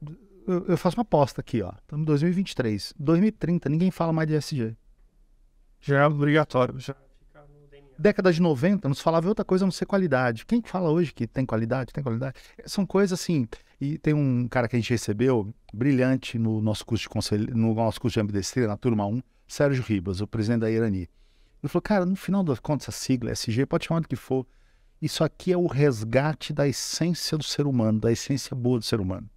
eu faço uma aposta aqui, ó. Estamos em 2023. 2030, ninguém fala mais de ESG. Já é obrigatório. Década de 90, nos falava outra coisa a não ser qualidade. Quem fala hoje que tem qualidade? Tem qualidade? São coisas assim. E tem um cara que a gente recebeu, brilhante no nosso curso de ambidestria, na turma 1, Sérgio Ribas, o presidente da Irani. Ele falou, cara, no final das contas, essa sigla, SG, pode chamar do que for, isso aqui é o resgate da essência do ser humano, da essência boa do ser humano.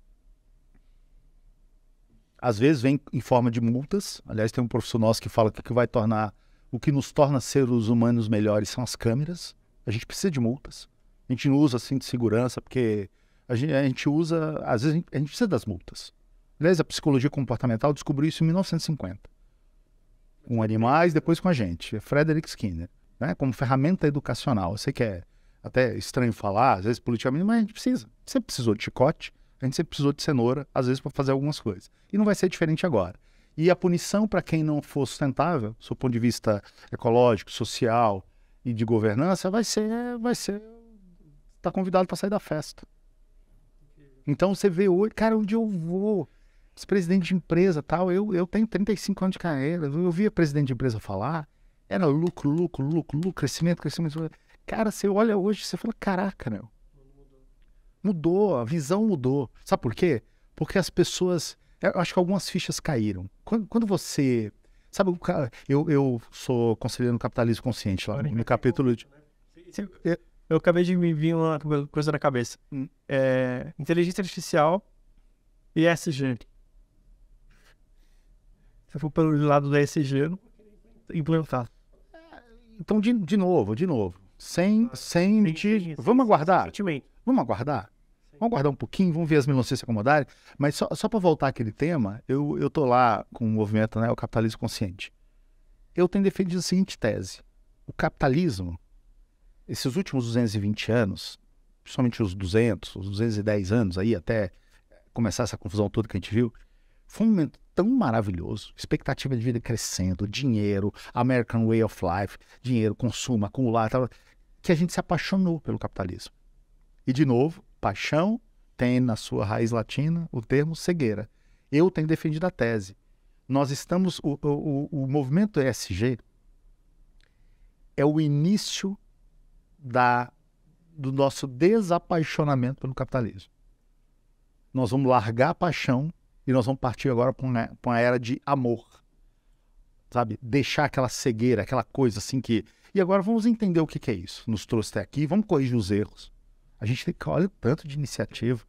Às vezes vem em forma de multas. Aliás, tem um professor nosso que fala que o que nos torna seres humanos melhores são as câmeras. A gente precisa de multas. A gente não usa cinto de segurança porque a gente usa, às vezes a gente precisa das multas. Aliás, a psicologia comportamental descobriu isso em 1950. Com animais, depois com a gente. Frederick Skinner, né? Como ferramenta educacional. Eu sei que é até estranho falar, às vezes politicamente, mas a gente precisa. A gente sempre precisou de chicote, a gente sempre precisou de cenoura, às vezes para fazer algumas coisas. E não vai ser diferente agora. E a punição para quem não for sustentável, do ponto de vista ecológico, social e de governança, vai ser tá convidado para sair da festa. Então você vê hoje, cara, onde eu vou? Esse presidente de empresa tal, eu tenho 35 anos de carreira, eu via presidente de empresa falar, era lucro, crescimento. Cara, você olha hoje, você fala, caraca, meu. Mudou, a visão mudou. Sabe por quê? Porque as pessoas, eu acho que algumas fichas caíram. Quando você, sabe, eu sou conselheiro no Capitalismo Consciente, lá no capítulo de... Eu acabei de me vir uma coisa na cabeça. Inteligência artificial e ESG. Se for pelo lado da ESG, não implementar. Então, de novo. Vamos aguardar? Vamos aguardar? Vamos aguardar um pouquinho, vamos ver as melancias se acomodarem. Mas só para voltar àquele tema, eu tô lá com o movimento, né, o Capitalismo Consciente. Eu tenho defendido a seguinte tese. O capitalismo, esses últimos 220 anos, principalmente os 210 anos aí, até começar essa confusão toda que a gente viu, foi um momento tão maravilhoso, expectativa de vida crescendo, dinheiro, American Way of Life, dinheiro, consumo, acumular, tal, que a gente se apaixonou pelo capitalismo. E, de novo, paixão tem na sua raiz latina o termo cegueira. Eu tenho defendido a tese. Nós estamos, o movimento ESG é o início do nosso desapaixonamento pelo capitalismo. Nós vamos largar a paixão e nós vamos partir agora para uma era de amor. Sabe? Deixar aquela cegueira, aquela coisa assim que... E agora vamos entender o que é isso. Nos trouxe até aqui, vamos corrigir os erros. A gente tem que olhar o tanto de iniciativa.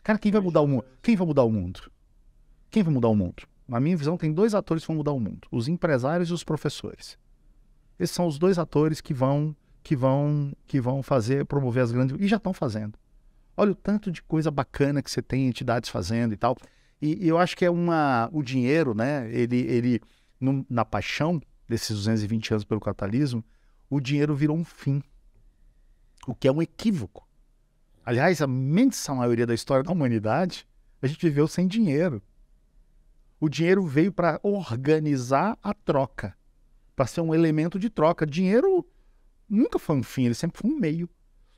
Cara, quem vai mudar o mundo? Quem vai mudar o mundo? Quem vai mudar o mundo? Na minha visão, tem dois atores que vão mudar o mundo. Os empresários e os professores. Esses são os dois atores que vão promover as grandes... E já estão fazendo. Olha o tanto de coisa bacana que você tem, entidades fazendo e tal. E eu acho que o dinheiro, né? Na paixão desses 220 anos pelo capitalismo, o dinheiro virou um fim. O que é um equívoco. Aliás, a imensa maioria da história da humanidade, a gente viveu sem dinheiro. O dinheiro veio para organizar a troca, para ser um elemento de troca. Dinheiro nunca foi um fim, ele sempre foi um meio.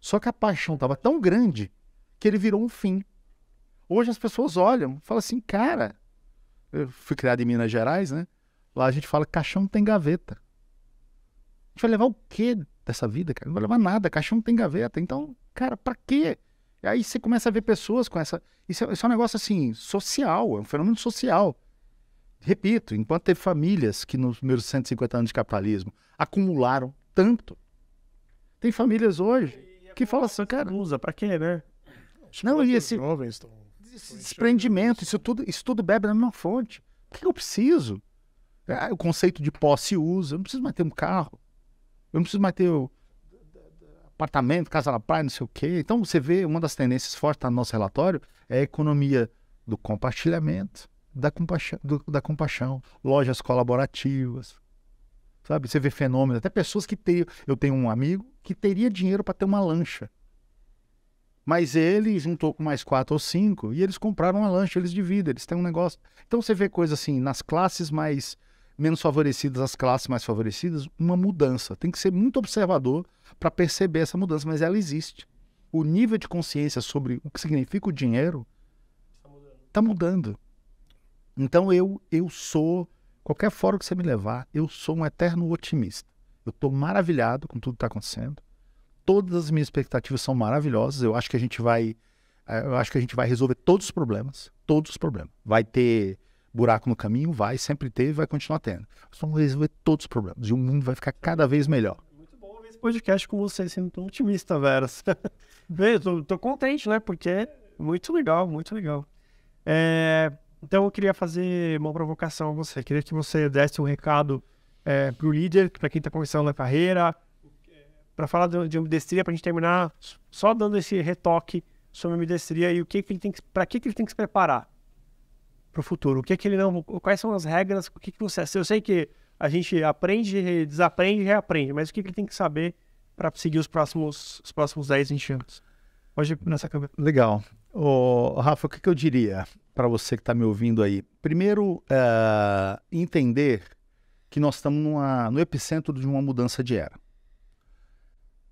Só que a paixão estava tão grande que ele virou um fim. Hoje as pessoas olham e falam assim, cara, eu fui criado em Minas Gerais, né? Lá a gente fala que caixão não tem gaveta. A gente vai levar o quê dessa vida, cara? Não vai levar nada, caixão não tem gaveta. Então, cara, pra quê? E aí você começa a ver pessoas com essa... Isso é um negócio assim, social, é um fenômeno social. Repito, enquanto teve famílias que nos primeiros 150 anos de capitalismo acumularam tanto, tem famílias hoje que falam assim, cara... Usa, pra quê, né? Não, e esse desprendimento, isso tudo bebe na mesma fonte. O que eu preciso? O conceito de posse e uso. Eu não preciso mais ter um carro. Eu não preciso mais ter apartamento, casa na praia, não sei o quê. Então, você vê, uma das tendências fortes no nosso relatório é a economia do compartilhamento, da compaixão, lojas colaborativas. Sabe? Você vê fenômenos, até pessoas que teriam... Eu tenho um amigo que teria dinheiro para ter uma lancha. Mas ele juntou com mais 4 ou 5 e eles compraram uma lancha, eles dividem, eles têm um negócio. Então você vê coisa assim, nas classes menos favorecidas, as classes mais favorecidas, uma mudança. Tem que ser muito observador para perceber essa mudança, mas ela existe. O nível de consciência sobre o que significa o dinheiro está mudando. Então eu sou, qualquer fórum que você me levar, eu sou um eterno otimista. Eu estou maravilhado com tudo que está acontecendo. Todas as minhas expectativas são maravilhosas. Eu acho que a gente vai resolver todos os problemas. Todos os problemas. Vai ter buraco no caminho? Vai, sempre teve, vai continuar tendo. Nós vamos resolver todos os problemas. E o mundo vai ficar cada vez melhor. Muito bom ver esse podcast com você, sendo tão otimista, Veras. Tô contente, né? Porque é muito legal, muito legal. Então eu queria fazer uma provocação a você. Queria que você desse um recado pro líder, para quem está começando na carreira, para falar de ambidestria, para a gente terminar só dando esse retoque sobre ambidestria e para que ele tem que se preparar para o futuro. O que ele não, quais são as regras, o que você... Eu sei que a gente aprende, desaprende e reaprende, mas o que ele tem que saber para seguir os próximos 10, 20 anos? Pode ir nessa câmera. Legal. Rafa, o que eu diria para você que está me ouvindo aí? Primeiro, entender que nós estamos no epicentro de uma mudança de era.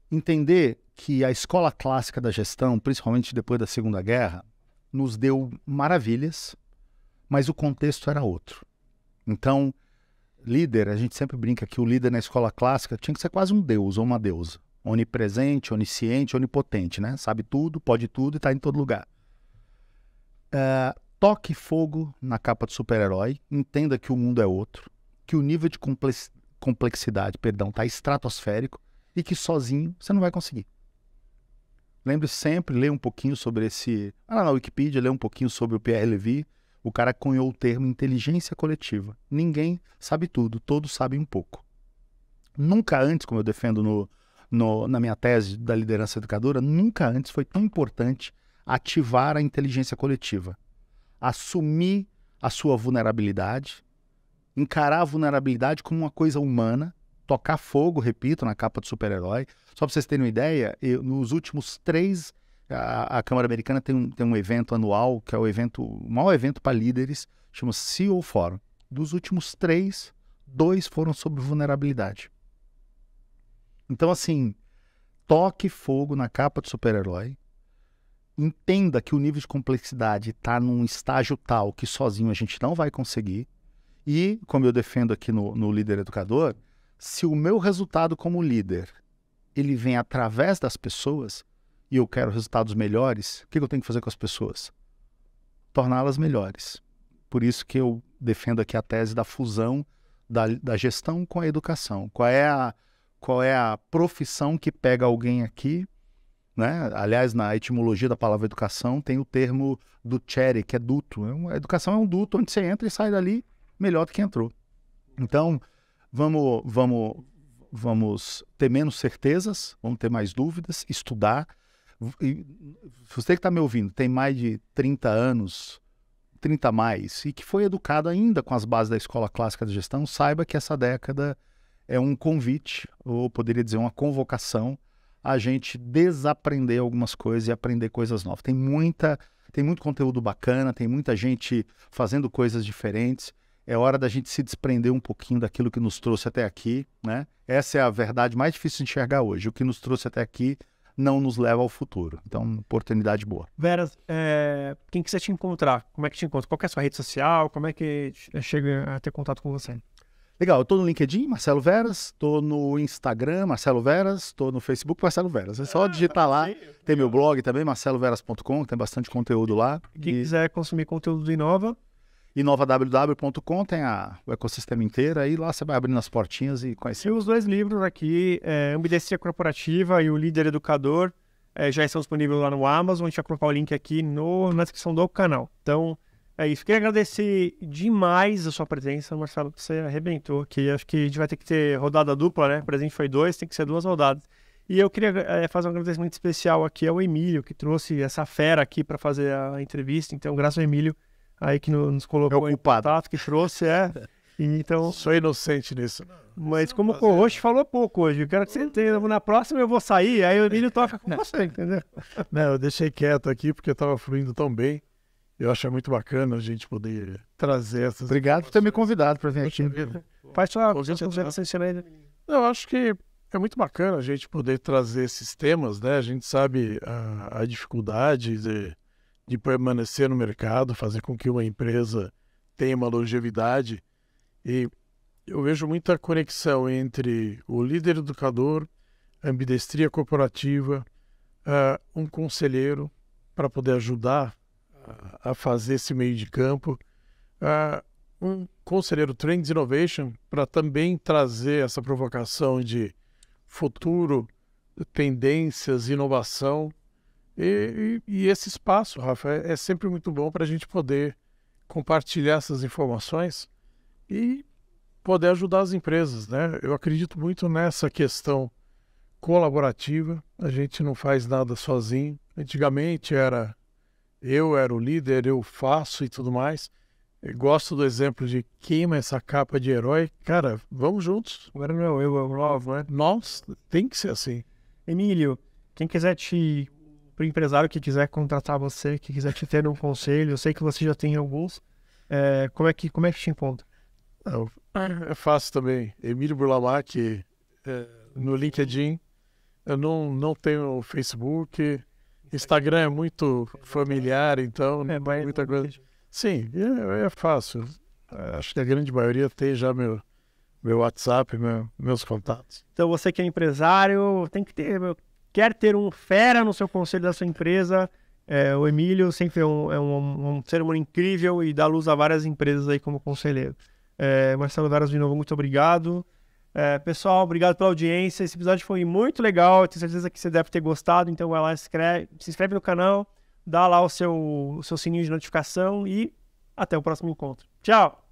Entender que a escola clássica da gestão, principalmente depois da Segunda Guerra, nos deu maravilhas, mas o contexto era outro. Então, líder, a gente sempre brinca que o líder na escola clássica tinha que ser quase um deus ou uma deusa. Onipresente, onisciente, onipotente, né? Sabe tudo, pode tudo e está em todo lugar. Toque fogo na capa de super-herói, entenda que o mundo é outro, que o nível de complexidade, está estratosférico e que sozinho você não vai conseguir. Lembre sempre, lê um pouquinho sobre esse... na Wikipedia, lê um pouquinho sobre o Pierre Levy, o cara cunhou o termo inteligência coletiva. Ninguém sabe tudo, todos sabem um pouco. Nunca antes, como eu defendo na minha tese da liderança educadora, nunca antes foi tão importante ativar a inteligência coletiva. Assumir a sua vulnerabilidade, encarar a vulnerabilidade como uma coisa humana, tocar fogo, repito, na capa do super-herói. Só para vocês terem uma ideia, nos últimos 3... A Câmara Americana tem um evento anual, que é o maior evento para líderes, chama CEO Forum. Dos últimos 3, 2 foram sobre vulnerabilidade. Então, assim, toque fogo na capa do super-herói, entenda que o nível de complexidade está num estágio tal que sozinho a gente não vai conseguir. E, como eu defendo aqui no Líder Educador, se o meu resultado como líder, ele vem através das pessoas, e eu quero resultados melhores, o que eu tenho que fazer com as pessoas? Torná-las melhores. Por isso que eu defendo aqui a tese da fusão da gestão com a educação. Qual é a profissão que pega alguém aqui, né? Aliás, na etimologia da palavra educação tem o termo ducere, que é duto. A educação é um duto onde você entra e sai dali melhor do que entrou. Então, vamos ter menos certezas, vamos ter mais dúvidas, estudar. E você que está me ouvindo, tem mais de 30 anos, 30 a mais, e que foi educado ainda com as bases da Escola Clássica de Gestão, saiba que essa década é um convite, ou poderia dizer uma convocação, a gente desaprender algumas coisas e aprender coisas novas. Tem muito conteúdo bacana, tem muita gente fazendo coisas diferentes. É hora da gente se desprender um pouquinho daquilo que nos trouxe até aqui, né? Essa é a verdade mais difícil de enxergar hoje. O que nos trouxe até aqui não nos leva ao futuro. Então, oportunidade boa. Veras, quem quiser te encontrar, como é que te encontra? Qual que é a sua rede social? Como é que chega a ter contato com você? Legal, eu tô no LinkedIn, Marcelo Veras, tô no Instagram, Marcelo Veras, tô no Facebook, Marcelo Veras. É só digitar lá. Tem meu blog também, marcelovers.com, tem bastante conteúdo lá. Quem quiser consumir conteúdo do Inova, inovaww.com tem o ecossistema inteiro, aí lá você vai abrindo as portinhas e conhecer. E os 2 livros aqui, Ambidestria Corporativa e o Líder Educador, já estão disponíveis lá no Amazon. A gente vai colocar o link aqui na descrição do canal. Então, é isso. Queria agradecer demais a sua presença, Marcelo. Você arrebentou aqui. Acho que a gente vai ter que ter rodada dupla, né? O presente foi 2, tem que ser 2 rodadas. E eu queria fazer um agradecimento especial aqui ao Emílio, que trouxe essa fera aqui para fazer a entrevista. Então, graças ao Emílio, aí que nos colocou em contato, que trouxe, Então, sou inocente nisso. Mas como o hoje falou pouco hoje, eu quero que você entenda. Na próxima eu vou sair, aí o Emílio toca com você, entendeu? Não, eu deixei quieto aqui porque estava fluindo tão bem. Eu acho muito bacana a gente poder trazer essas... Obrigado por ter me convidado para vir aqui. Faz sua consideração aí. Eu acho que é muito bacana a gente poder trazer esses temas, né? A gente sabe a dificuldade de permanecer no mercado, fazer com que uma empresa tenha uma longevidade. E eu vejo muita conexão entre o líder educador, a ambidestria corporativa, um conselheiro para poder ajudar a fazer esse meio de campo, um conselheiro Trends Innovation para também trazer essa provocação de futuro, tendências, inovação. E esse espaço, Rafa, é sempre muito bom para a gente poder compartilhar essas informações e poder ajudar as empresas, né? Eu acredito muito nessa questão colaborativa, a gente não faz nada sozinho. Antigamente era o líder, eu faço e tudo mais. Eu gosto do exemplo de queima essa capa de herói. Cara, vamos juntos. Agora não, eu novo, né? Nós, tem que ser assim. Emílio, quem quiser pro empresário que quiser contratar você, que quiser te ter um conselho, eu sei que você já tem alguns, como é que te encontra? É fácil também. Emílio Burlamac, no LinkedIn. Eu não tenho Facebook. Instagram é muito familiar, então não tem muita coisa. Sim, é fácil. Acho que a grande maioria tem já meu WhatsApp, meus contatos. Então você que é empresário, quer ter um fera no seu conselho da sua empresa. O Emílio sempre é um ser humano incrível e dá luz a várias empresas aí como conselheiro. Marcelo Veras, de novo, muito obrigado. Pessoal, obrigado pela audiência. Esse episódio foi muito legal. Eu tenho certeza que você deve ter gostado. Então vai lá, se inscreve no canal, dá lá o seu sininho de notificação e até o próximo encontro. Tchau!